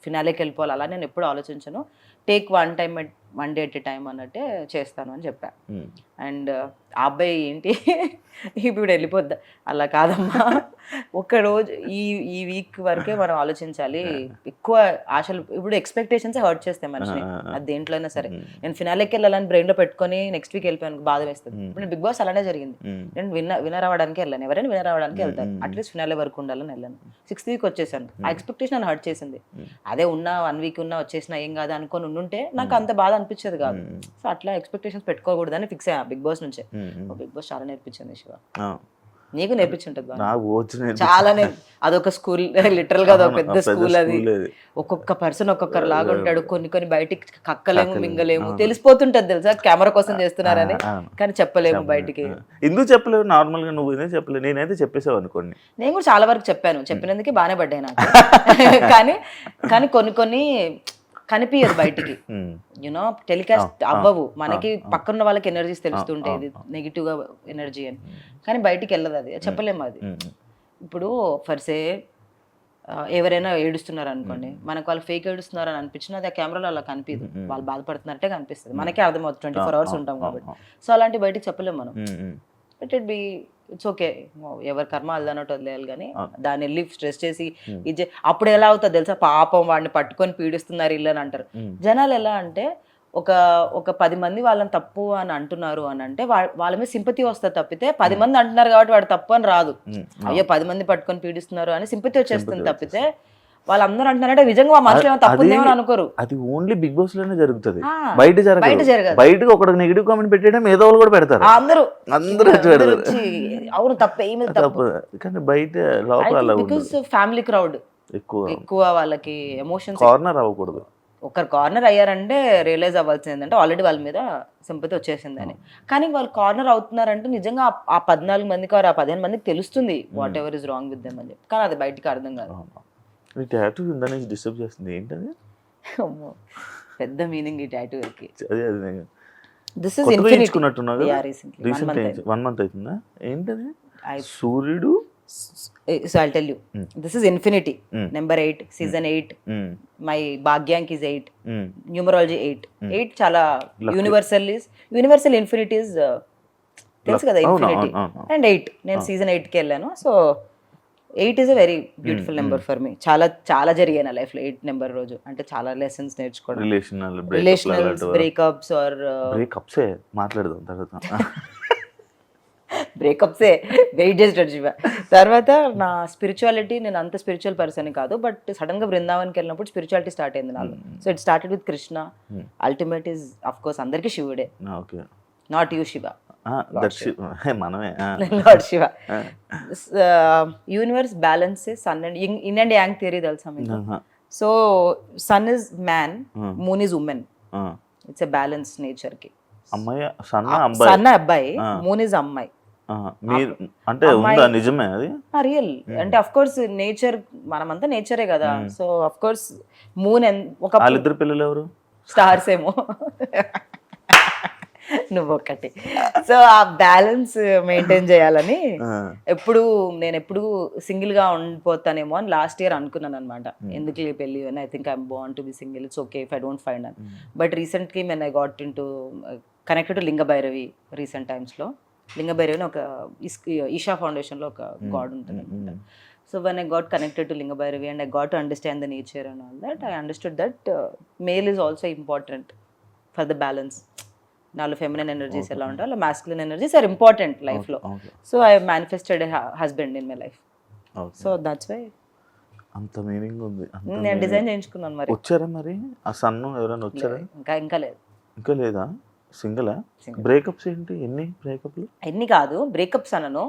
ఫినాలేకి వెళ్ళిపోవాలి అలా నేను ఎప్పుడు ఆలోచించను. Take one day at a time అన్నట్టే చేస్తాను అని చెప్పా. అండ్ ఆ అబ్బాయి ఏంటి ఇప్పుడు వెళ్ళిపోద్దా, అలా కాదమ్మా, ఒక్కరోజు ఈ వీక్ వరకే మనం ఆలోచించాలి. ఎక్కువ ఆశలు, ఇప్పుడు ఎక్స్పెక్టేషన్స్ హర్ట్ చేస్తాయి మనిషిని, అది దేంట్లో అయినా సరే. నేను ఫినాలేకి వెళ్ళాలని బ్రెయిన్లో పెట్టుకొని నెక్స్ట్ వీక్ వెళ్ళిపోయాను, బాధ వేస్తుంది. ఇప్పుడు నేను బిగ్ బాస్ అలానే జరిగింది, నేను విన్నర్ అవ్వడానికి వెళ్ళాను, ఎవరైనా విన్నర్ అవ్వడానికి వెళ్తాను, అట్లీస్ట్ ఫినాలే వరకు ఉండాలని వెళ్ళాను. 6th week వచ్చేసాను. ఆ ఎక్స్పెక్టేషన్ నన్ను హర్ట్ చేసింది. అదే ఉన్నా 1 week ఉన్నా వచ్చేసినా ఏం కాదు అనుకొని ఉండుంటే నాకు అంత బాధ అనిపించేది కాదు. సో అట్లా ఎక్స్పెక్టేషన్స్ పెట్టుకోకూడదని ఫిక్స్ అయ్యా బిగ్ బాస్ నుంచే. బిగ్ బాస్ చాలా నేర్పించింది శివ, నీకు నేర్పించుంటది చాలా. అదొక స్కూల్, లిటరల్ గా అదొక పెద్ద స్కూల్. అది ఒక్కొక్క పర్సన్ ఒక్కొక్కరు లాగా ఉంటాడు. కొన్ని బయటికి కక్కలేము, మింగలేము, తెలిసిపోతుంటది తెలుసా కెమెరా కోసం చేస్తున్నారని, కానీ చెప్పలేము బయటికి. ఎందుకు చెప్పలేవు? నార్మల్ గా నువ్వు చెప్పలేదు, నేనైతే చెప్పేసావు అనుకోండి. నేను కూడా చాలా వరకు చెప్పాను, చెప్పినందుకే బాగానే పడ్డాయి నాకు. కానీ కొన్ని కనిపించదు బయటికి, యూనో టెలికాస్ట్ అవ్వవు. మనకి పక్కన వాళ్ళకి ఎనర్జీస్ తెలుస్తుంటాయి, ఇది నెగిటివ్ గా ఎనర్జీ అని, కానీ బయటికి వెళ్ళదు. అది చెప్పలేము. అది ఇప్పుడు ఫర్సే ఎవరైనా ఏడుస్తున్నారు అనుకోండి, మనకు వాళ్ళు ఫేక్ ఏడుస్తున్నారు అని అనిపించినా అది ఆ కెమెరాలో అలా కనిపిదు, వాళ్ళు బాధపడుతున్నట్టే కనిపిస్తుంది, మనకే అర్థమవుతుంది. 24 hours ఉంటాం కాబట్టి. సో అలాంటి బయటికి చెప్పలేము మనం. But it be it's okay, ఎవరి కర్మ అల్లన్నట్టు వదిలేయాలి. కానీ దాన్ని వెళ్ళి స్ట్రెస్ చేసి ఇది అప్పుడు ఎలా అవుతుంది తెలుసా, పాపం వాడిని పట్టుకొని పీడిస్తున్నారు ఇల్లు అని అంటారు జనాలు. ఎలా అంటే ఒక 10 మంది వాళ్ళని తప్పు అని అంటున్నారు అని అంటే వాళ్ళ మీద సింపతి వస్తుంది తప్పితే, 10 మంది అంటున్నారు కాబట్టి వాడు తప్పు అని రాదు. అయ్యో 10 మంది పట్టుకొని పీడిస్తున్నారు అని సింపతి వచ్చేస్తుంది తప్పితే, వాళ్ళందరూ అంటున్నారంటే నిజంగా మనుషులు ఏమో తప్పుందేమో అనుకోరు. అది ఓన్లీ బిగ్ బాస్ లోనే జరుగుతుంది, బయట జరగదు. బయటకు ఒక నెగిటివ్ కామెంట్ పెట్టడం ఏదో వాళ్ళు కూడా పెడతారు, అందరూ అవును తప్పే తప్పు. కానీ బయట లోపల బికాస్ ఫ్యామిలీ క్రౌడ్ ఎక్కువ, వాళ్ళకి ఎమోషన్స్ కార్నర్ అవ్వకూడదు. ఒకరు కార్నర్ అయ్యారంటే రియలైజ్ అవ్వాల్సింది ఏంటంటే ఆల్రెడీ వాళ్ళ మీద సింపతి వచ్చేసిందని. కానీ వాళ్ళు కార్నర్ అవుతున్నారంటే నిజంగా ఆ 14 మందికి ఆ 15 మందికి తెలుస్తుంది what ever is wrong with them అని చెప్పి, కానీ అది బయటికి అర్థం కాదు. ఈ టాటూ ఇందాక డిస్టర్బ్ చేస్తుంది ఏంటది? పెద్ద మీనింగ్ ఈ టాటూకి. అదే దిస్ ఇస్ ఇన్ఫినిటీ. 1 month అవుతుందా? ఏంటది? సూర్యుడు. So I'll tell you. This is infinity. Number 8, season 8. My Bhagyank is 8. Numerology 8. 8 చాలా universal infinity is తెలుసు కదా, infinity. And 8 నేను season 8కి వెళ్ళాను. So 8 is a very beautiful number for me. చాలా చాలా జరిగాయి నా లైఫ్లో 8 నెంబర్ రోజు. అంటే చాలా లెసన్స్ నేర్చుకోవడం, రిలేషనల్స్, బ్రేకప్స్ ఆర్ బ్రేకప్సే మాట్లాడదాం తర్వాత. బ్రేకప్సే వెయిట్ చేస్తాడు శివ. తర్వాత నా స్పిరిచువాలిటీ, నేను అంత స్పిరిచువల్ పర్సన్ కాదు, బట్ సడన్ గా బృందావన్కి వెళ్ళినప్పుడు స్పిరిచువాలిటీ స్టార్ట్ అయింది నాలో. So it started with Krishna. Ultimate is of course అందరికీ శివుడే, నాట్ యూ శివ, మనమే lord Shiva. Universe balance sun and yin and yang theory తెలుసా మీకు? So sun is man, moon is woman. It's a balance nature కి. అమ్మాయి సన్న అబ్బాయి, మూన్ ఇస్ అమ్మాయి. మీరు అంటే ఉందా నిజమే అది? రియల్. అంటే అఫ్ కోర్స్ నేచర్, మనమంతా నేచరే కదా. సో అఫ్ కోర్స్ మూన్ ఒక వాళ్ళిద్దరు పిల్లలు ఎవరు? స్టార్స్ ఏమో. నువ్వు ఒకటి. సో ఆ బ్యాలెన్స్ మెయింటైన్ చేయాలని నేను ఎప్పుడు సింగిల్ గా ఉండిపోతానేమో అని లాస్ట్ ఇయర్ అనుకున్నాను అనమాట. ఎందుకు పెళ్ళి అని. I think I am born to be single, it's okay if I don't find అని. But recently when I got into connected to Linga Bhairavi recent టైమ్స్లో. లింగ భైరవి అని ఒక ఈషా ఫౌండేషన్లో ఒక గాడ్ ఉంటుంది అనమాట. So when I got connected to Linga Bhairavi and I got to understand the nature and all that, I understood that male is also important for the balance. నాలో feminine energies ఎలా ఉంటాయి, అలా మాస్కులిన్ ఎనర్జీస్ ఆర్ ఇంపార్టెంట్ లైఫ్లో. So I manifested husband in my life. So that's why అంత meaning ఉంది. నేను design చేయించుకున్నాను. మరి వచ్చారా మరి ఆ సన్ను ఎవరైనా వచ్చారా? ఇంకా లేదు. ఇంకా లేదా? సింగిలా? బ్రేకప్స్ ఏంటి? ఎన్ని బ్రేకప్లు? ఎన్ని కాదు బ్రేకప్స్ అనను.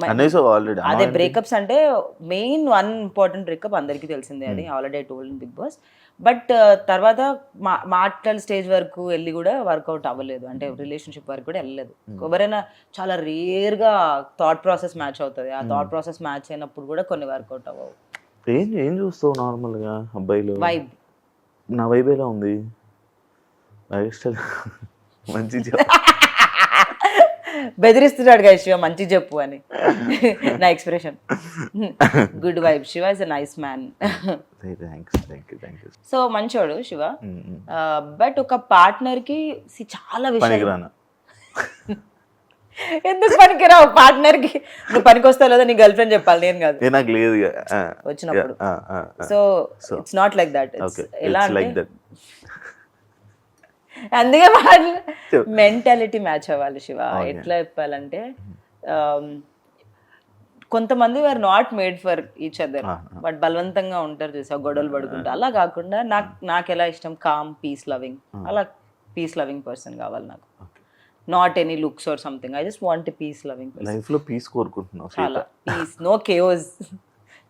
ఆల్రెడీ అదే బ్రేకప్స్ అంటే మెయిన్ వన్ ఇంపార్టెంట్ బ్రేకప్ అందరికీ తెలిసిందే, అది already I told in Bigg Boss. But తర్వాత మాటల స్టేజ్ వరకు వెళ్ళి కూడా వర్కౌట్ అవ్వలేదు. అంటే రిలేషన్షిప్ వరకు కూడా వెళ్ళలేదు. ఎవరైనా చాలా రేర్గా థాట్ ప్రాసెస్ మ్యాచ్ అవుతుంది. ఆ థాట్ ప్రాసెస్ మ్యాచ్ అయినప్పుడు కూడా కొన్ని వర్కౌట్ అవ్వవు. ఏం చూస్తావు నార్మల్గా అబ్బాయిలు? వైబ్. నా వైబ్ ఎలా ఉంది? మంచి బెదిరిస్తున్నాడు కదా శివ, మంచి చెప్పు అని. నా expression good vibe. Shiva is a nice man. So మంచోడు శివ. బట్ ఒక పార్ట్నర్ కి చాలా విషయాలు. ఎందుకు పనికిరావు పార్ట్నర్ కి? నువ్వు పనికి వస్తావు లేదా నీ గర్ల్ ఫ్రెండ్ చెప్పాలి, నేను కాదు. నాకు లేదు వచ్చినప్పుడు. So it's not like that. ఎలా అంటే అందుకే మెంటాలిటీ మ్యాచ్ అవ్వాలి శివ. ఎట్లా చెప్పాలంటే కొంతమంది are not made for each other, but బలవంతంగా ఉంటారు చూసా, గొడవలు పడుకుంటా. అలా కాకుండా నాకు ఎలా ఇష్టం, కామ్ పీస్ లవింగ్, అలా పీస్ లవింగ్ పర్సన్ కావాలి నాకు. Not any looks or something. I just want peace loving person. Life లో పీస్ కోరుకుంటున్నావు? చాలా peace, no chaos,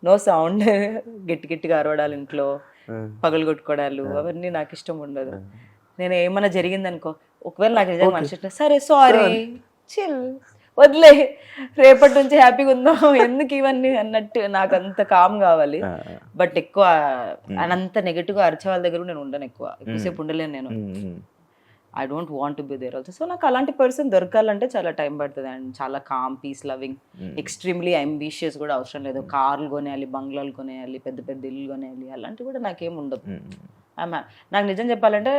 no sound, గట్టిగా అరవడాలు, ఇంట్లో పగలు కొట్టుకోవడాలు, అవన్నీ నాకు ఇష్టం ఉండదు. నేను ఏమన్నా జరిగింది అనుకో, ఒకవేళ నాకు నిజంగా మనిషి సరే సారీ చిల్ వదిలే, రేపటి నుంచి హ్యాపీగా ఉందాం, ఎందుకు ఇవన్నీ అన్నట్టు నాకు అంత కామ్ కావాలి. బట్ ఎక్కువ అంత నెగటివ్గా అరిచే వాళ్ళ దగ్గర నేను ఉండను. ఎక్కువసేపు ఉండలేను నేను. I don't want to be there also. So నాకు అలాంటి పర్సన్ దొరకాలంటే చాలా టైం పడుతుంది. అండ్ చాలా calm peace loving, extremely ambitious కూడా అవసరం లేదు. కార్లు కొనేయాలి, బంగ్లాలు కొనేయాలి, పెద్ద పెద్ద ఇల్లు కొనేయాలి, అలాంటివి కూడా నాకేం ఉండదు. నాకు నిజం చెప్పాలంటే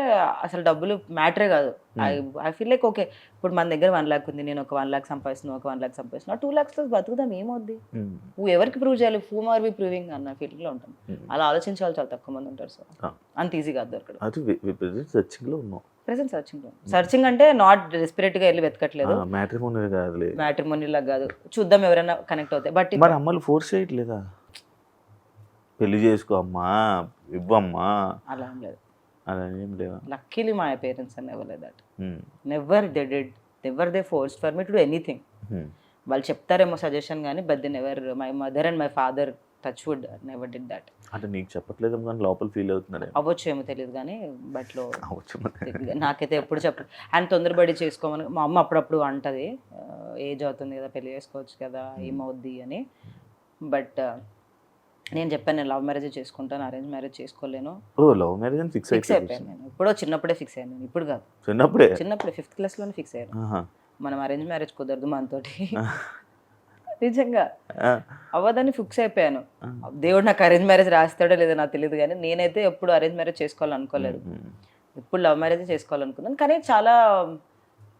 అసలు డబ్బులు మ్యాటరే కాదు. ఐ ఫీల్ లైక్ ఓకే, ఇప్పుడు మన దగ్గర 1 lakh ఉంది, నేను ఒక 1 lakh సంపాదిస్తున్నాను, ఒక 1 lakh సంపాదిస్తున్నా, 2 lakhs బతుకుదాం, ఏమవుద్ది? నువ్వు ఎవరికి ప్రూవ్ చేయాలి? హూమ్ ఆర్ వి ప్రూవింగ్ అన్న ఫీలింగ్లో ఉంటాం. అలా ఆలోచించే వాళ్ళు చాలా తక్కువ మంది ఉంటారు. సో అంత ఈజీగా దొరకడం. ప్రెసెంట్ సర్చింగ్ అంటే నాట్ డెస్పరేట్ గా వెళ్ళి వెతకట్లేదు, మ్యాట్రిమోనియల్ కాదు, చూద్దాం ఎవరైనా కనెక్ట్ అవుతాయి. బట్ మరి అమ్మలు ఫోర్స్ చేయట్లేదా? పెళ్లి చేసుకో అమ్మా, ఇవ్వమ్మా, అలా ఏం లేదు. అలా ఏం లేదా? Luckily my parents are never like that. Never they did, never they forced for me to do anything. వాళ్ళు చెప్తారేమో సజెషన్ కానీ, but they never, my mother and my father touch wood never did that. అంటే నీకు చెప్పట్లేదు కానీ లోపల feel అవుతున్నాడు. అవ్వచ్చు ఏమో తెలియదు కానీ, బట్ లో నాకైతే ఎప్పుడు చెప్పలేదు. అండ్ తొందరపడి చేసుకోమని మా అమ్మ అప్పుడప్పుడు అంటది, ఏజ్ అవుతుంది కదా, పెళ్లి చేసుకోవచ్చు కదా, ఏమవుద్ది అని. బట్ నేను చెప్పాను, నేను లవ్ మ్యారేజ్ చేసుకుంటాను, అరేంజ్ మ్యారేజ్ చేసుకోలేను. లవ్ మ్యారేజ్ ఫిక్స్ అయిపోయాను నేను. ఎప్పుడో చిన్నప్పుడే ఫిక్స్ అయ్యాను నేను, ఇప్పుడు కాదు, చిన్నప్పుడే 5th class లోనే ఫిక్స్ అయ్యాను. మనం అరేంజ్ మ్యారేజ్ కుదరదు మనతోటి, నిజంగా అవ్వదని ఫిక్స్ అయిపోయాను. దేవుడు నాకు అరేంజ్ మ్యారేజ్ రాస్తాడో లేదో నాకు తెలియదు కానీ నేనైతే ఎప్పుడు అరేంజ్ మ్యారేజ్ చేసుకోవాలనుకోలేదు, ఎప్పుడు లవ్ మ్యారేజ్ చేసుకోవాలనుకున్నాను. కానీ చాలా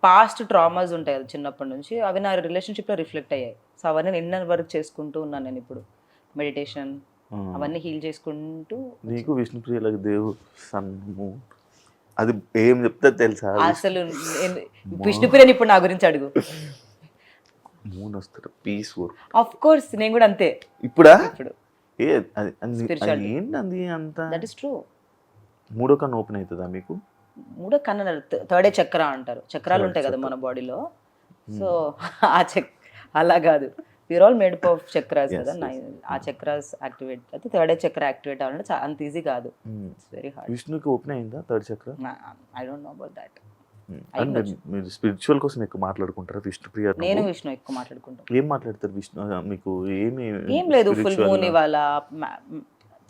పాస్ట్ ట్రామాస్ ఉంటాయి కదా చిన్నప్పటి నుంచి, అవి నా రిలేషన్షిప్లో రిఫ్లెక్ట్ అయ్యాయి. సో అవన్నీ నిన్న వరకు చేసుకుంటూ ఉన్నాను నేను ఇప్పుడు. మెడిటేషన్ అవన్నీ హీల్ చేసుకుంటూ. నీకు విష్ణుప్రియలకు దేవు సన్ము అది ఏం చెప్తా తెలుసా? అసలు విష్ణుప్రియని ఇప్పుడు నా గురించి అడుగు. మూన్ వస్తారు పీస్ ఆఫ్ కోర్స్ నేను కూడా అంతే ఇప్పుడా. ఇప్పుడు. ఏ ఏంటి అది అంత? That is true. మూడో కన్ను ఓపెన్ అవుతుందా మీకు? మూడో కన్ను థర్డే చక్ర అంటారు. చక్రాలు ఉంటాయి కదా మన బాడీలో. సో అలా కాదు, we are all made up of chakras కదా. ఆ చక్రాస్ యాక్టివేట్ అయితే థర్డ్ చక్ర యాక్టివేట్ అవ్వాలంటే అంత ఈజీ కాదు. It's very hard. విష్ణుకి ఓపెన్ అయిందా third chakra? I don't know about that. మీరు స్పిరిచువల్ కోసం ఎక్కువ మాట్లాడుకుంటారా విష్ణుప్రియ? నేను విష్ణు ఎక్కువ మాట్లాడుకుంటాను. ఏం మాట్లాడతారు విష్ణు? మీకు ఏం లేదు, ఫుల్ మూన్ ఇవాళ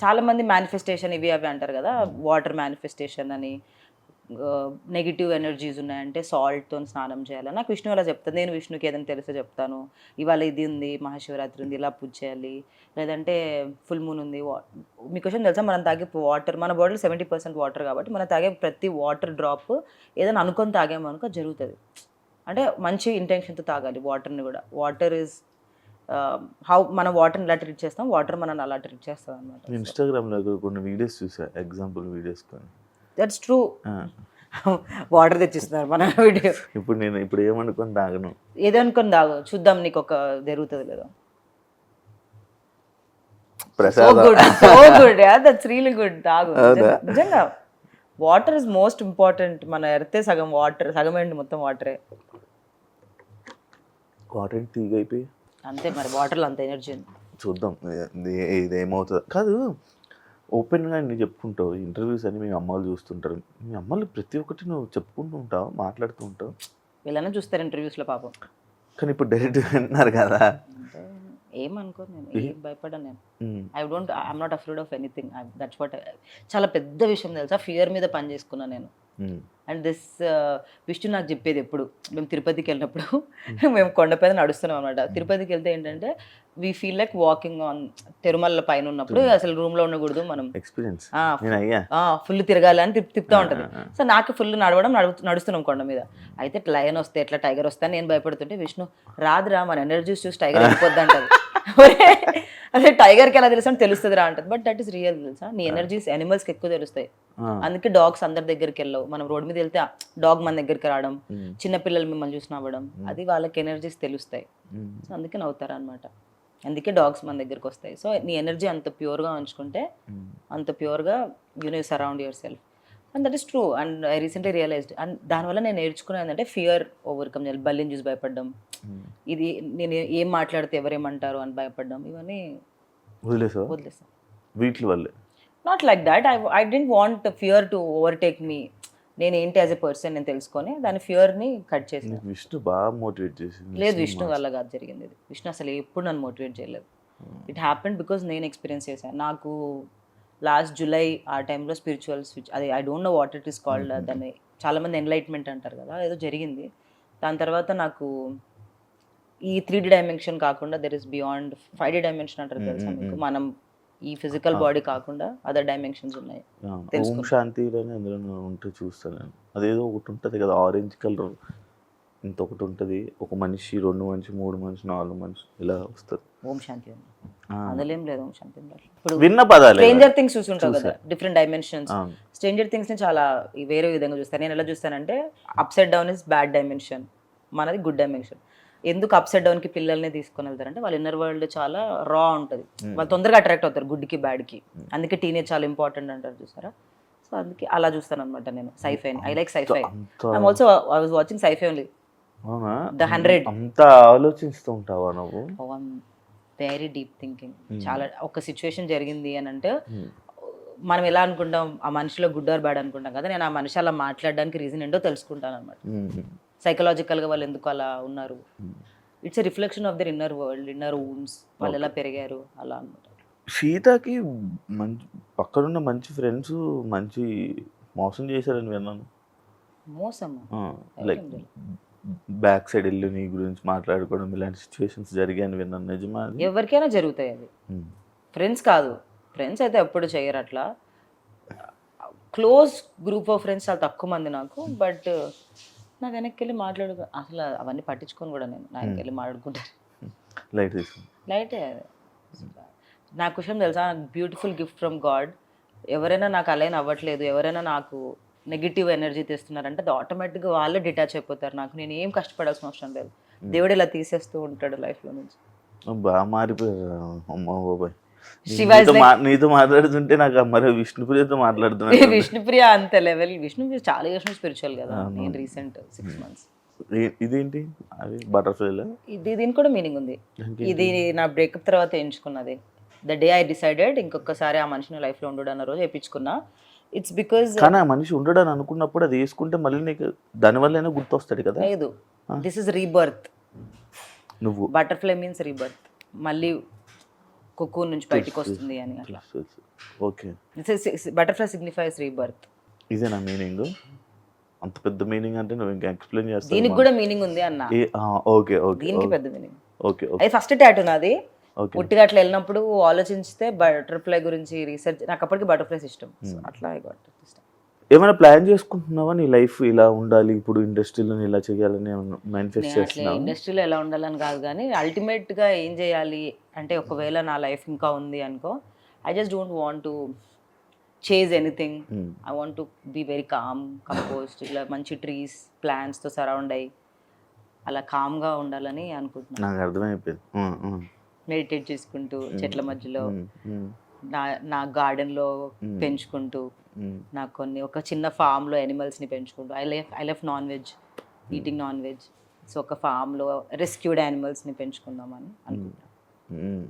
చాలా మంది మేనిఫెస్టేషన్ ఇవి అవి అంటారు కదా, వాటర్ మేనిఫెస్టేషన్ అని, నెగిటివ్ ఎనర్జీస్ ఉన్నాయంటే సాల్ట్తో స్నానం చేయాలి. నాకు విష్ణు అలా చెప్తాను. నేను విష్ణుకి ఏదైనా తెలిస్తే చెప్తాను, ఇవాళ ఇది ఉంది, మహాశివరాత్రి ఉంది, ఇలా పూజ చేయాలి, లేదంటే ఫుల్ మూన్ ఉంది. మీ క్వశ్చన్ తెలుసా, మనం తాగే వాటర్, మన బాడీలో 70% వాటర్ కాబట్టి మనం తాగే ప్రతి వాటర్ డ్రాప్ ఏదైనా అనుకొని తాగామనుకో జరుగుతుంది. అంటే మంచి ఇంటెన్షన్తో తాగాలి వాటర్ని కూడా. వాటర్ ఈజ్ హౌ మనం వాటర్ని ఎలా ట్రీట్ చేస్తాం, వాటర్ మనం అలా ట్రీట్ చేస్తాం అనమాట. ఇన్స్టాగ్రామ్లో కొన్ని వీడియోస్ చూసా, ఎగ్జాంపుల్ వీడియోస్ కానీ. That's true. వాటర్ తెచ్చిస్తున్నారు మన వీడియో. ఇప్పుడు ఏమనుకొని తాగను, ఏదనుకొని తాగు, చూద్దాం నీకు ఒక జరుగుతుంది లేదా. తాగు నిజంగా. Water is most important. మన ఎర్తే సగం వాటర్, సగం ఏంటి మొత్తం వాటరే. వాటర్ తీగ అయిపోయి అంతే మరి, వాటర్లో అంత ఎనర్జీ ఉంది. చూద్దాం ఇదేమవుతుంది. కాదు, ఓపెన్గా నేను చెప్పుకుంటావు ఇంటర్వ్యూస్ అని, మీ అమ్మాయిలు చూస్తుంటారు. మీ అమ్మాయిలు ప్రతి ఒక్కటి నువ్వు చెప్పుకుంటూ ఉంటావు, మాట్లాడుతూ ఉంటావు. వీళ్ళనే చూస్తారు ఇంటర్వ్యూస్లో పాపం. కానీ ఇప్పుడు డైరెక్ట్ వింటున్నారు కదా. ఏమనుకోను నేను, ఏం భయపడ్డా నేను. I'm not afraid of anything. That's what. చాలా పెద్ద విషయం తెలుసా, ఫియర్ మీద పని చేసుకున్నాను నేను. అండ్ దిస్ విష్ణు నాకు చెప్పేది ఎప్పుడు, మేము తిరుపతికి వెళ్ళినప్పుడు మేము కొండపైన నడుస్తున్నాం అనమాట. తిరుపతికి వెళ్తే ఏంటంటే we feel like walking on Tirumala పైన ఉన్నప్పుడు. అసలు రూమ్లో ఉండకూడదు మనం, ఎక్స్పీరియన్స్ ఫుల్ తిరగాలి అని తిప్పుతూ ఉంటుంది. సో నాకు ఫుల్ నడుస్తున్నాం కొండ మీద. అయితే లయన్ వస్తే ఎట్లా, టైగర్ వస్తే నేను భయపడుతుంటే విష్ణు రాదురా, మన ఎనర్జీస్ చూసి టైగర్ వెళ్ళిపోద్ది అంటది. అదే టైగర్కి ఎలా తెలుసు అంటే తెలుస్తుంది రా అంటది. బట్ దట్ ఈస్ రియల్ తెలుసా, నీ ఎనర్జీస్ యానిమల్స్కి ఎక్కువ తెలుస్తాయి. అందుకే డాగ్స్ అందరి దగ్గరికి వెళ్ళవు. మనం రోడ్ మీద వెళ్తే డాగ్ మన దగ్గరికి రావడం, చిన్నపిల్లలు మిమ్మల్ని చూసి నవ్వడం, అది వాళ్ళకి ఎనర్జీస్ తెలుస్తాయి. సో అందుకే నవ్వుతారు అనమాట. అందుకే డాగ్స్ మన దగ్గరికి వస్తాయి. సో నీ ఎనర్జీ అంత ప్యూర్గా ఉంచుకుంటే, అంత ప్యూర్గా you know surround yourself. And that is true. And I recently realized. And దానివల్ల నేను నేర్చుకునేది ఏంటంటే ఫియర్ ఓవర్కమ్ చేయాలి. బల్లిని చూసి భయపడడం, ఇది నేను ఏం మాట్లాడితే ఎవరేమంటారు అని భయపడడం, ఇవన్నీ వదిలేసా. వీటి వల్లే not like that. I don't want fear to overtake me. నేను ఏంటి యాజ్ ఎ పర్సన్ నేను తెలుసుకొని దాని ఫియర్ని కట్ చేసి. విష్ణు బాగా మోటివేట్ చేసింది. లేదు, విష్ణు వల్ల కాదు జరిగింది ఇది. విష్ణు అసలు ఎప్పుడు నన్ను మోటివేట్ చేయలేదు. ఇట్ హ్యాపెండ్ బికాజ్ నేను ఎక్స్పీరియన్స్ చేశాను. నాకు లాస్ట్ జూలై ఆ టైంలో స్పిరిచువల్ స్విచ్, అది I don't know what it is called, దాన్ని చాలామంది ఎన్లైట్మెంట్ అంటారు కదా, ఏదో జరిగింది. దాని తర్వాత నాకు ఈ 3D డైమెన్షన్ కాకుండా there is beyond 5D dimension అంటారు తెలుసా మీకు. మనం ఈ ఫిజికల్ బాడీ కాకుండా అదర్ డైమెన్షన్స్ ఉన్నాయి. ఓం శాంతిలోనే అందులో ఉంటే చూస్తాను. అదేదో ఒకటి ఉంటుంది కదా, ఆరెంజ్ కలర్, ఇంత ఒకటి ఉంటుంది, ఒక మనిషి, 2 మనిషి, 3 మనిషి, 4 మనిషి ఇలా వస్తుంది. ఓం శాంతి అందులో ఏం లేదు. ఓం శాంతి ఇప్పుడు విన్న పదాలు. స్ట్రేంజర్ థింగ్స్ చూస్తుంటావు కదా, డిఫరెంట్ డైమెన్షన్స్. స్ట్రేంజర్ థింగ్స్ ని చాలా వేరే విధంగా చూస్తాను. నేను ఎలా చూస్తానంటే upside down is bad dimension, మనది గుడ్ డైమెన్షన్. ఎందుకు అప్సైడ్ డౌన్ కి పిల్లల్ని తీసుకొని వెళ్తారంటే వాళ్ళ ఇన్నర్ వరల్డ్ చాలా రా ఉంటుంది, వాళ్ళు తొందరగా అట్రాక్ట్ అవుతారు గుడ్కి బ్యాడ్కి. అందుకే టీనేజ్ చాలా ఇంపార్టెంట్ అంటారు చూసారా. సో అందుకే అలా చూస్తాను అనమాట నేను sci-fi. I like sci-fi. I'm also I was watching sci-fi only. The 100. అంత ఆలోచిస్తూ ఉంటావా నువ్వు? Very deep thinking. చాలా ఒక సిచ్యువేషన్ జరిగింది అని అంటే మనం ఎలా అనుకుంటాం, ఆ మనిషిలో గుడ్ ఆర్ బ్యాడ్ అనుకుంటాం కదా, నేను ఆ మనిషి అలా మాట్లాడడానికి రీజన్ ఏంటో తెలుసుకుంటాను అనమాట. సైకలాజికల్గా వాళ్ళు ఎందుకు అలా ఉన్నారు, it's a reflection of their inner world, inner wounds, వాళ్ళు ఎలా పెరిగారు అలా అనమాట. సీతకి మంచి పక్కనున్న మంచి ఫ్రెండ్స్ మంచి మోసం చేశారని విన్నాను. మోసమా? లైక్ బ్యాక్ సైడ్ వెళ్ళి నీ గురించి మాట్లాడుకోవడం, ఇలాంటి సిచ్యువేషన్స్ జరిగాయని విన్నాను. నిజమా? ఎవరికైనా జరుగుతాయి అది. ఫ్రెండ్స్ కాదు, ఫ్రెండ్స్ అయితే ఎప్పుడు చేయరు అట్లా. క్లోజ్ గ్రూప్ ఆఫ్ ఫ్రెండ్స్ చాలా తక్కువ మంది నాకు. బట్ నా వెనక్కి వెళ్ళి అసలు అవన్నీ పట్టించుకొని కూడా నేను నా వెనక్కి వెళ్ళి మాట్లాడుకుంటాను. లైట్ తీసుకుని లైటే. నాకు విషయం తెలుసా, బ్యూటిఫుల్ గిఫ్ట్ ఫ్రమ్ గాడ్. ఎవరైనా నాకు అలైన్ అవ్వట్లేదు, ఎవరైనా నాకు నెగిటివ్ ఎనర్జీ తెస్తున్నారంటే అది ఆటోమేటిక్గా వాళ్ళే డిటాచ్ అయిపోతారు. నాకు నేను ఏం కష్టపడాల్సిన అవసరం లేదు. దేవుడు ఇలా తీసేస్తూ ఉంటాడు లైఫ్లో నుంచి. బాగా మారిపోయారు అమ్మ బాబాయ్. శివ is like- నీతో మాట్లాడుతుంటే నాకు మరి విష్ణుప్రియతో మాట్లాడుతున్నా. విష్ణుప్రియ అంత లెవెల్. విష్ణుప్రియ చాలా ఇయర్స్ స్పిరిచువల్ కదా. నేను రీసెంట్ 6 months. ఇదేంటి అది బటర్ఫ్లైలా? దీనికి కూడా మీనింగ్ ఉంది. ఇది నా బ్రేకప్ తర్వాత ఎంచుకున్నది. ద డే ఐ డిసైడెడ్ ఇంకొకసారి ఆ మనిషిని లైఫ్లో ఉండడు అన్న రోజు వేయించుకున్నా. ఇట్స్ బికాజ్ కానీ ఆ మనిషి ఉండడని అనుకున్నప్పుడు అది వేసుకుంటే మళ్ళీ నీకు దానివల్లైనా గుర్తొస్తాడు కదా. లేదు, దిస్ ఇస్ రీబర్త్. నువ్వు బటర్ఫ్లై మీన్స్ రీబర్త్, మళ్ళీ కుకూన్ నుంచి బయటికి వస్తుంది అని అట్లా. Okay, butterfly signifies rebirth. ఇదేనా మీనింగ్? అంత పెద్ద మీనింగ్ అంటే నువ్వు ఇంకా ఎక్స్ప్లెయిన్ చేస్తావు. దీనికి కూడా మీనింగ్ ఉంది అన్న. ఓకే ఓకే, దీనికి పెద్ద మీనింగ్. ఓకే అది ఫస్ట్ టాటూ నాది. ఓకే, పుట్టిగా అట్లా వెళ్ళినప్పుడు ఆలోచిస్తే బటర్ఫ్లై గురించి రీసెర్చ్. నాకు అప్పటికి బటర్ఫ్లైస్ ఇష్టం. అట్లా ఐ గాట్ ఇష్టం. ఏమైనా ప్లాన్ చేసుకుంటున్నావా నీ లైఫ్ ఇలా ఉండాలి, ఇప్పుడు ఇండస్ట్రీలో ఇలా చేయాలని మేనిఫెస్ట్ చేస్తున్నావా? ఇండస్ట్రీలో ఎలా ఉండాలని కాదు, కానీ అల్టిమేట్ గా ఏం చేయాలి అంటే, ఒకవేళ నా లైఫ్ ఇంకా ఉంది అనుకో, I just don't want to chase anything. I want to be very calm, composed. ఇలా మంచి ట్రీస్, ప్లాంట్స్ తో సరౌండ్ అయ్యి అలా కామ్ గా ఉండాలని అనుకుంటున్నాను. నాకు అర్థమైపోయింది. మెడిటేట్ చేసుకుంటూ చెట్ల మధ్యలో, నా గార్డెన్ లో పెంచుకుంటూ, నాకు కొన్ని ఒక చిన్న ఫామ్ లో ఎనిమల్స్ ని పెంచుకుంటూ. I love non veg, eating non veg. So ఒక ఫామ్ లో రెస్క్యూడ్ యానిమల్స్ ని పెంచుకుందామని అనుకుంటున్నాను.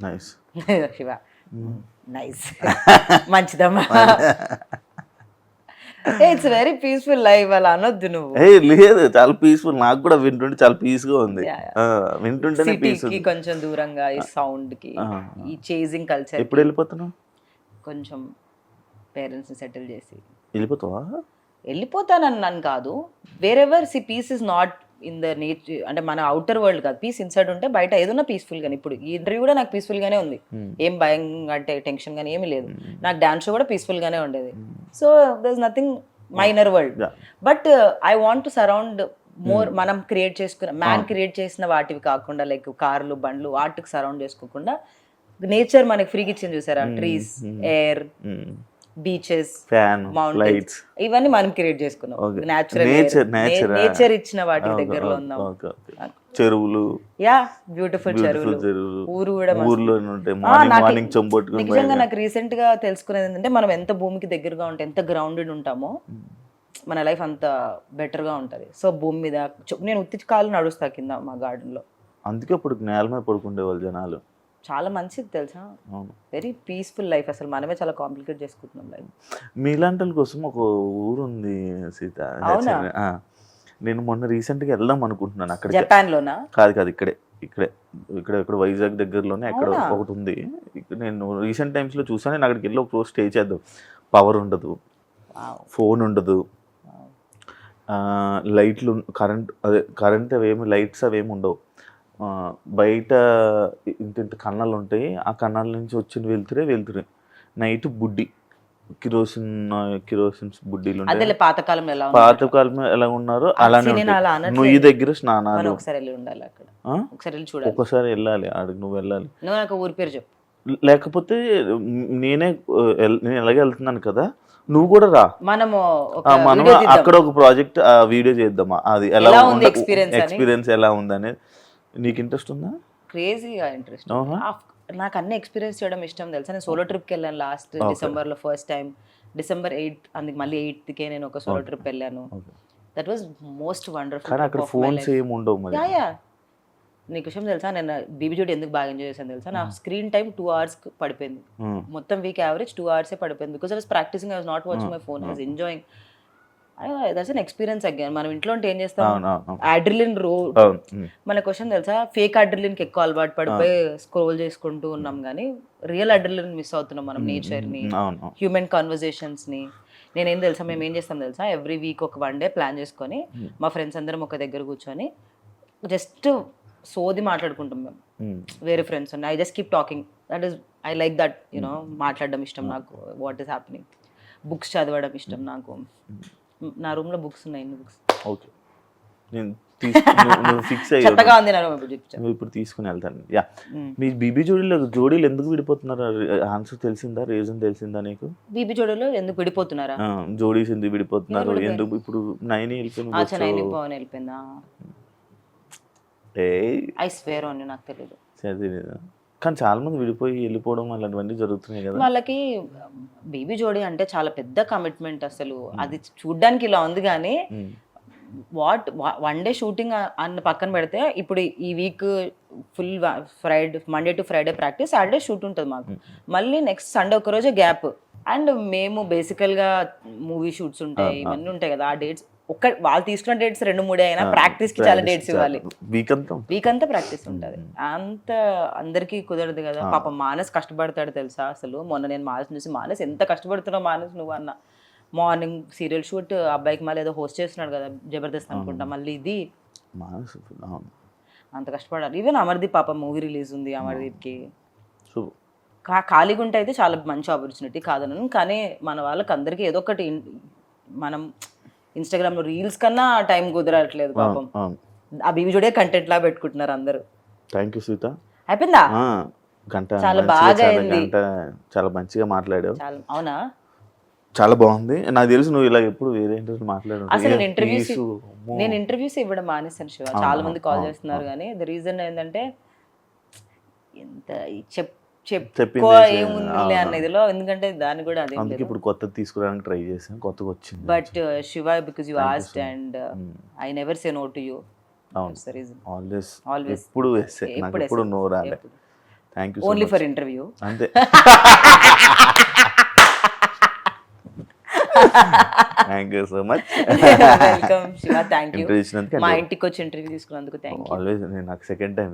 నైస్ శివ, నైస్, మంచిదమ్మా. It's very peaceful life. అలా అనొద్దు నువ్వు. లేదు, చాలా పీస్ఫుల్. నాకు కూడా వింటుంటే చాలా పీస్ గా ఉంది. వింటుంటేనే పీస్. సిటీకి కొంచెం దూరంగా, ఈ సౌండ్ కి, ఈ చేజింగ్ కల్చర్. ఎప్పుడు వెళ్ళిపోతున్నావు? కొంచెం పేరెంట్స్ ని సెటిల్ చేసి వెళ్ళిపోతావా? వెళ్ళిపోతానన్నాను కాదు. Wherever see peace is not in the nature, అంటే మన అవుటర్ వరల్డ్ కాదు. పీస్ ఇన్సైడ్ ఉంటే బయట ఏదైనా పీస్ఫుల్ గానే. ఇప్పుడు ఈ ఇంటర్వ్యూ కూడా నాకు పీస్ఫుల్ గానే ఉంది. ఏం భయం అంటే టెన్షన్ గానీ ఏమీ లేదు. నాకు డాన్స్ షో కూడా పీస్ఫుల్ గానే ఉండేది. So there is nothing minor world. But I want to surround more. మనం క్రియేట్ చేసుకున్న, మ్యాన్ క్రియేట్ చేసిన వాటివి కాకుండా, లైక్ కార్లు, బండ్లు, వాటికి సరౌండ్ చేసుకోకుండా, నేచర్ మనకి ఫ్రీకి ఇచ్చింది చూసారా? ట్రీస్, ఎయిర్, బీచెస్, మౌంటైన్స్, ఇవన్నీ మనం క్రియేట్ చేసుకున్నాం. నేచర్ ఇచ్చిన వాటి దగ్గరలో ఉన్నాం. చెరువులు, యా, బ్యూటిఫుల్ చెరువులు. ఊరు కూడా నిజంగా నాకు రీసెంట్ గా తెలుసుకునేది ఏంటంటే, మనం ఎంత భూమికి దగ్గరగా ఉంటే, ఎంత గ్రౌండెడ్ ఉంటామో, మన లైఫ్ అంత బెటర్ గా ఉంటది. సో భూమి మీద నేను ఉత్తి కాలు నడుస్తా కింద మా గార్డెన్ లో. అందుకే ఇప్పుడు నేల మీద పడుకుండే వాళ్ళు జనాలు. చాలా మంచిది తెలుసా, వెరీ పీస్ఫుల్ లైఫ్. అసలు మనమే చాలా కాంప్లికేట్ చేసుకుంటున్నాం లైఫ్. మీలాంటి వాళ్ళ కోసం ఒక ఊరు ఉంది సీత. నేను మొన్న రీసెంట్ గా వెళ్దాం అనుకుంటున్నాను. అక్కడ జపాన్ లోనా? కాదు, ఇక్కడ వైజాగ్ దగ్గరలోనే అక్కడ ఒకటి ఉంది. నేను రీసెంట్ టైమ్స్ లో చూసాను. నేను అక్కడికి వెళ్ళి ఒక రోజు స్టే చేద్దాం. పవర్ ఉండదు, ఫోన్ ఉండదు, లైట్లు, కరెంట్ అవేమి, లైట్స్ అవేమి ఉండవు. బయట ఇంత కన్నాలు ఉంటాయి. ఆ కన్నాల నుంచి వచ్చిన వెళ్తురే నైట్ బుడ్డి కిరోసిన్ బుడ్డీలు ఉంటాయి. పాతకాలం ఎలా ఉన్నారో అలానే నువ్వు దగ్గర స్నానాలు. ఒకసారి వెళ్ళాలి ఆడికి, నువ్వు వెళ్ళాలి. ఊరి పేరు చెప్పు. లేకపోతే నేను ఎలాగే వెళ్తున్నాను కదా, నువ్వు కూడా రా. మనం అక్కడ ఒక ప్రాజెక్ట్ వీడియో చేద్దామా, అది ఎలా ఉంది, ఎక్స్పీరియన్స్ ఎలా ఉంది అనేది. నీకు ఇంట్రెస్ట్ ఉందా? క్రేజీగా ఇంట్రెస్ట్. నాకు అన్ని ఎక్స్పీరియన్స్ చేయడం ఇష్టం తెలుసా. నేను సోలో ట్రిప్కి వెళ్ళాను లాస్ట్ డిసెంబర్ లో, ఫస్ట్ టైం December 8th. అందుకు మళ్ళీ 8th నేను ఒక సోలో ట్రిప్ వెళ్ళాను. That was most wonderful. అక్కడ ఫోన్స్ ఏమి ఉండవు మరి. నీకు విషయం తెలుసా, నేను బీబీ జోడి ఎందుకు బాగా ఎంజాయ్ చేశాను తెలుసా? నా స్క్రీన్ టైం 2 hours పడిపోయింది. మొత్తం వీక్ యావరేజ్ 2 hours పడిపోయింది. Because I was practising, I was not watching my phone, I was enjoying. That's an experience again. మనం ఇంట్లో ఉంటే ఏం చేస్తాం, అడ్రిలిన్ మన క్వశ్చన్ తెలుసా, ఫేక్ అడ్రిలిన్ కి ఎక్కువ అలవాటు పడిపోయి స్క్రోల్ చేసుకుంటూ ఉన్నాం, కానీ రియల్ అడ్రిలిన్ మిస్ అవుతున్నాం మనం. నేచర్ ని, హ్యూమన్ కాన్వర్జేషన్స్ ని. నేనేం తెలుసా, మేము ఏం చేస్తాం తెలుసా, ఎవ్రీ వీక్ ఒక 1 day ప్లాన్ చేసుకొని మా ఫ్రెండ్స్ అందరం ఒక దగ్గర కూర్చొని జస్ట్ సోది మాట్లాడుకుంటాం మేము. వేరే ఫ్రెండ్స్ ఉన్నాయి, I just keep talking. That is, I like that, you know, మాట్లాడడం ఇష్టం నాకు. వాట్ ఈస్ హ్యాపెనింగ్, బుక్స్ చదవడం ఇష్టం నాకు. నా రూమ్ లో బుక్స్ ఉన్నాయి, ఎన్ని బుక్స్. ఓకే, నేను నువ్వు ఫిక్స్ చెత్తగా అయ్యావు, ఉంది నాకు ఇప్పుడు చూపించాను. నువ్వు ఇప్పుడు తీసుకుని వెళ్తాను. యా, మీ బీబీ జోడీలు ఎందుకు విడిపోతున్నారు? ఆన్సర్ తెలిసిందా? రీజన్ తెలిసిందా నీకు? బీబీ జోడీలో ఎందుకు విడిపోతున్నారా? జోడీస్ ఎందుకు విడిపోతున్నారు? ఎందుకు ఇప్పుడు నైన్ వెళ్ళిపోయింది? చెన్నై పవన్ వెళ్ళిపోయిందా? ఏ ఐ స్వేర్ అని నాకు తెలియదు. కానీ చాలా మంది విడిపోయి వెళ్ళిపోవడం అలాంటివన్నీ జరుగుతున్నాయి కదా. వాళ్ళకి బీబీ జోడీ అంటే చాలా పెద్ద కమిట్మెంట్. అసలు అది చూడ్డానికి ఇలా ఉంది కానీ వన్ డే షూటింగ్ అన్న పక్కన పెడితే ఇప్పుడు ఈ week full Friday, Monday to Friday practice, Saturday shoot ఉంటుంది మాకు. మళ్ళీ నెక్స్ట్ సండే ఒక రోజే గ్యాప్. అండ్ మేము బేసికల్గా మూవీ షూట్స్ ఉంటాయి, ఇవన్నీ ఉంటాయి కదా. ఆ డేట్స్ వాళ్ళు తీసుకున్న డేట్స్ 2-3 అయినా ప్రాక్టీస్ కి చాలా డేట్స్ ఇవ్వాలి. వీక్ అంతా ప్రాక్టీస్ ఉంటుంది. అంత అందరికీ కుదరదు కదా. పాపం మానస్ కష్టపడతాడు తెలుసా. అసలు మొన్న నేను మానస్ చూసి, మానస్ ఎంత కష్టపడుతున్నావు మానస్ నువ్వు అన్న. మార్నింగ్ సీరియల్ షూట్, అబ్బాయికి మళ్ళీ ఏదో హోస్ట్ చేస్తున్నాడు కదా జబర్దస్త్ అనుకుంటా, మళ్ళీ ఇది అంత కష్టపడాలి. ఈవెన్ అమర్దీప్ పాప మూవీ రిలీజ్ ఉంది, అమర్దీప్కి. ఖాళీగా ఉంటే అయితే చాలా మంచి ఆపర్చునిటీ కాదనను, కానీ మన వాళ్ళకి అందరికీ ఏదో ఒకటి, మనం ఇన్స్టాగ్రామ్ లో రీల్స్ కన్నా టైం కుదరట్లేదు పాపం. ఆ బీబీ జోడే కంటెంట్ లా పెట్టుకుంటున్నారు అందరూ. Thank you Sita. అయిపోయిందా? గంట చాలా బాగా అయింది, చాలా మంచిగా మాట్లాడావు. అవునా? చాలా బాగుంది. నాకు తెలుసు నువ్వు ఇలా ఎప్పుడు వేరే ఇంటర్వ్యూ మాట్లాడు. అసలు నేను ఇంటర్వ్యూస్ ఇవ్వడం మానేసాను శివ. చాలా మంది కాల్ చేస్తున్నారు కానీ ద రీజన్ ఏంటంటే ఎంత చెప్పుకో ఏముంది అన్న ఇదిలో, ఎందుకంటే దాన్ని కూడా అదే. అందుకే ఇప్పుడు కొత్తది తీసుకురావడానికి ట్రై చేసాను, కొత్తగా వచ్చింది. But Shiva, because you asked and I never say no to you. Always ఎప్పుడు నాకు ఎప్పుడు నో రాలే. Thank you so much. Only for interview అంతే. Thank you so much. Welcome Shiva. Thank you మా ఇంటికి వచ్చి ఇంటర్వ్యూ తీసుకున్నందుకు. Thank you. ఆల్వేస్ నాకు సెకండ్ టైం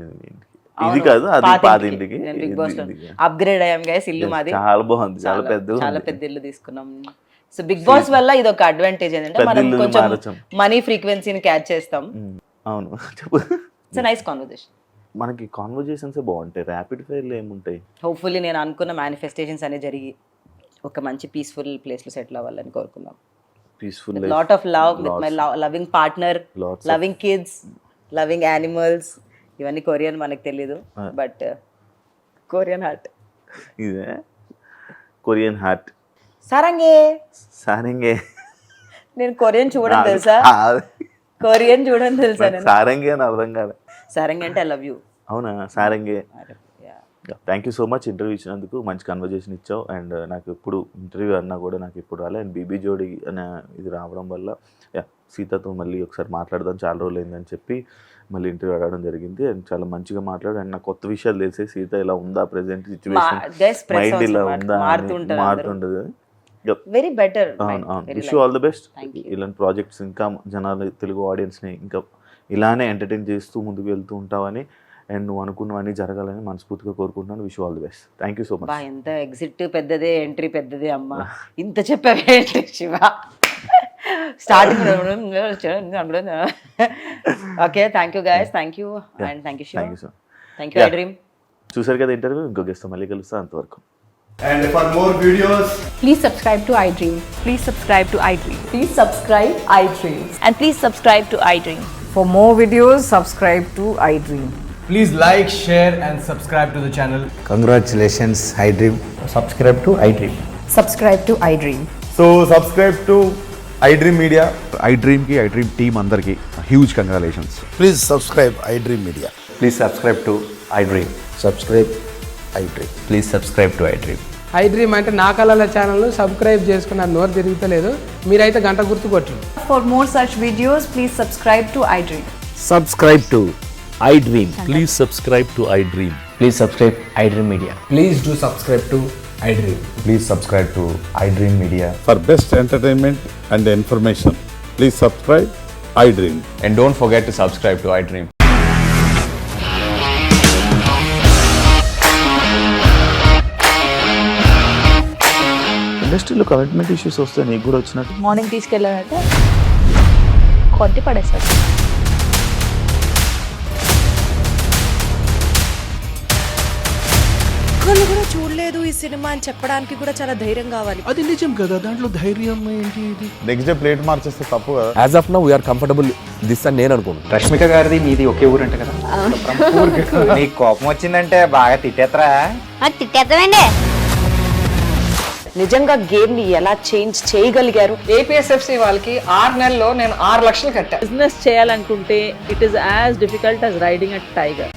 ఇది కాదు, అది పాత ఇంటికి బిగ్ బాస్ లో అప్గ్రేడ్ అయ్యాం గైస్. ఇల్లు మాది చాలా బాగుంది, చాలా పెద్ద ఇల్లు తీసుకున్నాం. సో బిగ్ బాస్ వల్ల ఇది ఒక అడ్వాంటేజ్ ఏంటంటే మనం కొంచెం మనీ ఫ్రీక్వెన్సీని క్యాచ్ చేస్తాం. అవును, చెప్పు. It's nice conversation. మనకి కాన్వర్జేషన్స్ బాగుంటాయి, ర్యాపిడ్ ఫైర్లు ఏముంటాయి. హోప్ఫుల్లీ నేను అనుకున్న మేనిఫెస్టేషన్స్ అనేవి జరిగి ఒక మంచి పీస్ఫుల్ ప్లేస్ లో సెటిల్ అవ్వాలని కోరుకున్నాం. Peaceful lot of love with my loving partner, loving kids, loving animals. ఇవన్నీ కొరియన్ మనకు తెలీదు, బట్ కొరియన్ హార్ట్. ఇదే కొరియన్ హార్ట్. సారంగే. నేను కొరియన్ చూడడం తెలుసా? కొరియన్ చూడడం తెలుసా? సారంగే అని అర్థం కాదు. సారంగే అంటే ఐ లవ్ యూ. అవునా? సారంగే. Thank you so much interview ఇచ్చినందుకు. మంచి కన్వర్జేషన్ ఇచ్చావు. అండ్ నాకు ఎప్పుడు ఇంటర్వ్యూ అన్నా కూడా నాకు ఇప్పుడు రాలే. అండ్ బీబీ జోడీ అనే ఇది రావడం వల్ల సీతతో మళ్ళీ ఒకసారి మాట్లాడదాం, చాలా రోజులు అయిందని చెప్పి మళ్ళీ ఇంటర్వ్యూ అడగడం జరిగింది. అండ్ చాలా మంచిగా మాట్లాడు. అండ్ నాకు కొత్త విషయాలు తెలిసే, సీత ఇలా ఉందా, ప్రెసెంట్ సిచ్యువేషన్, మైండ్ ఇలా ఉందా, మారుతుంటది. Very better. అవును. Wish you all the best. ఇలాంటి ప్రాజెక్ట్స్ ఇంకా జనాలు, తెలుగు ఆడియన్స్ని ఇంకా ఇలానే ఎంటర్టైన్ చేస్తూ ముందుకు వెళ్తూ ఉంటావని, అండ్ నువ్వు అనుకున్నవన్నీ జరగాలని మనస్ఫూర్తిగా కోరుకుంటున్నాను. Wish you all the best. Thank you so much. ఎంత ఎగ్జిట్ పెద్దదే, ఎంట్రీ పెద్దదే అమ్మా. ఇంత చెప్పావే Shiva. Starting. Okay, thank you guys. Thank you and thank you Shiva. Thank you iDream. చూసారు కదా ఇంటర్వ్యూ. ఇంకో గెస్ట్ మళ్ళీ కలుస్తా. అంతవరకు. And for more videos, please subscribe to iDream. Please subscribe to iDream. Please subscribe iDream. And please subscribe to iDream. For more videos, subscribe to iDream. please like, share and subscribe to the channel. Congratulations, iDream. Subscribe to iDream. Subscribe to iDream. So subscribe to iDream Media. iDream team andarki huge congratulations. Please subscribe iDream Media. Please subscribe to iDream. Subscribe iDream. Please subscribe to iDream. iDream అంటే నా కళల channel subscribe చేసుకున్న నోరు తిరుగుతలేదు, మీరైతే గంట గుర్తు కొట్టండి. For more such videos, please subscribe to iDream. Subscribe to iDream. Please subscribe to iDream. Please subscribe iDream Media. Please do subscribe to iDream. Please subscribe to iDream Media. For best entertainment and information, please subscribe iDream. And don't forget to subscribe to iDream. ఇండస్ట్రీలో commitment issues వస్తే నీకు కూడా వచ్చినట్టు? Morning తీసుకెళ్ళాలంటే కొట్టి పడేస్తారు. ఒక్కళ్ళు కూడా చూడలేదు ఈ సినిమా అని చెప్పడానికి కూడా చాలా ధైర్యం కావాలి. అది నిజం కదా, దాంట్లో ధైర్యం ఏంటి? ఇది నెక్స్ట్ డే ప్లేట్ మార్చేస్తే తప్పు కదా. As of now we're comfortable this అని నేను అనుకుంటున్నాను. రష్మిక గారిది మీది ఒకే ఊరంట కదా. నీకు కోపం వచ్చిందంటే బాగా తిట్టేత్తరా? తిట్టేద్దామండి. నిజంగా గేమ్ ని ఎలా చేంజ్ చేయగలిగారు? ఏపీఎస్ఎఫ్సి వాళ్ళకి 6 నెలల్లో నేను 6 లక్షలు కట్టా. బిజినెస్ చేయాలనుకుంటే it is as difficult as riding a tiger.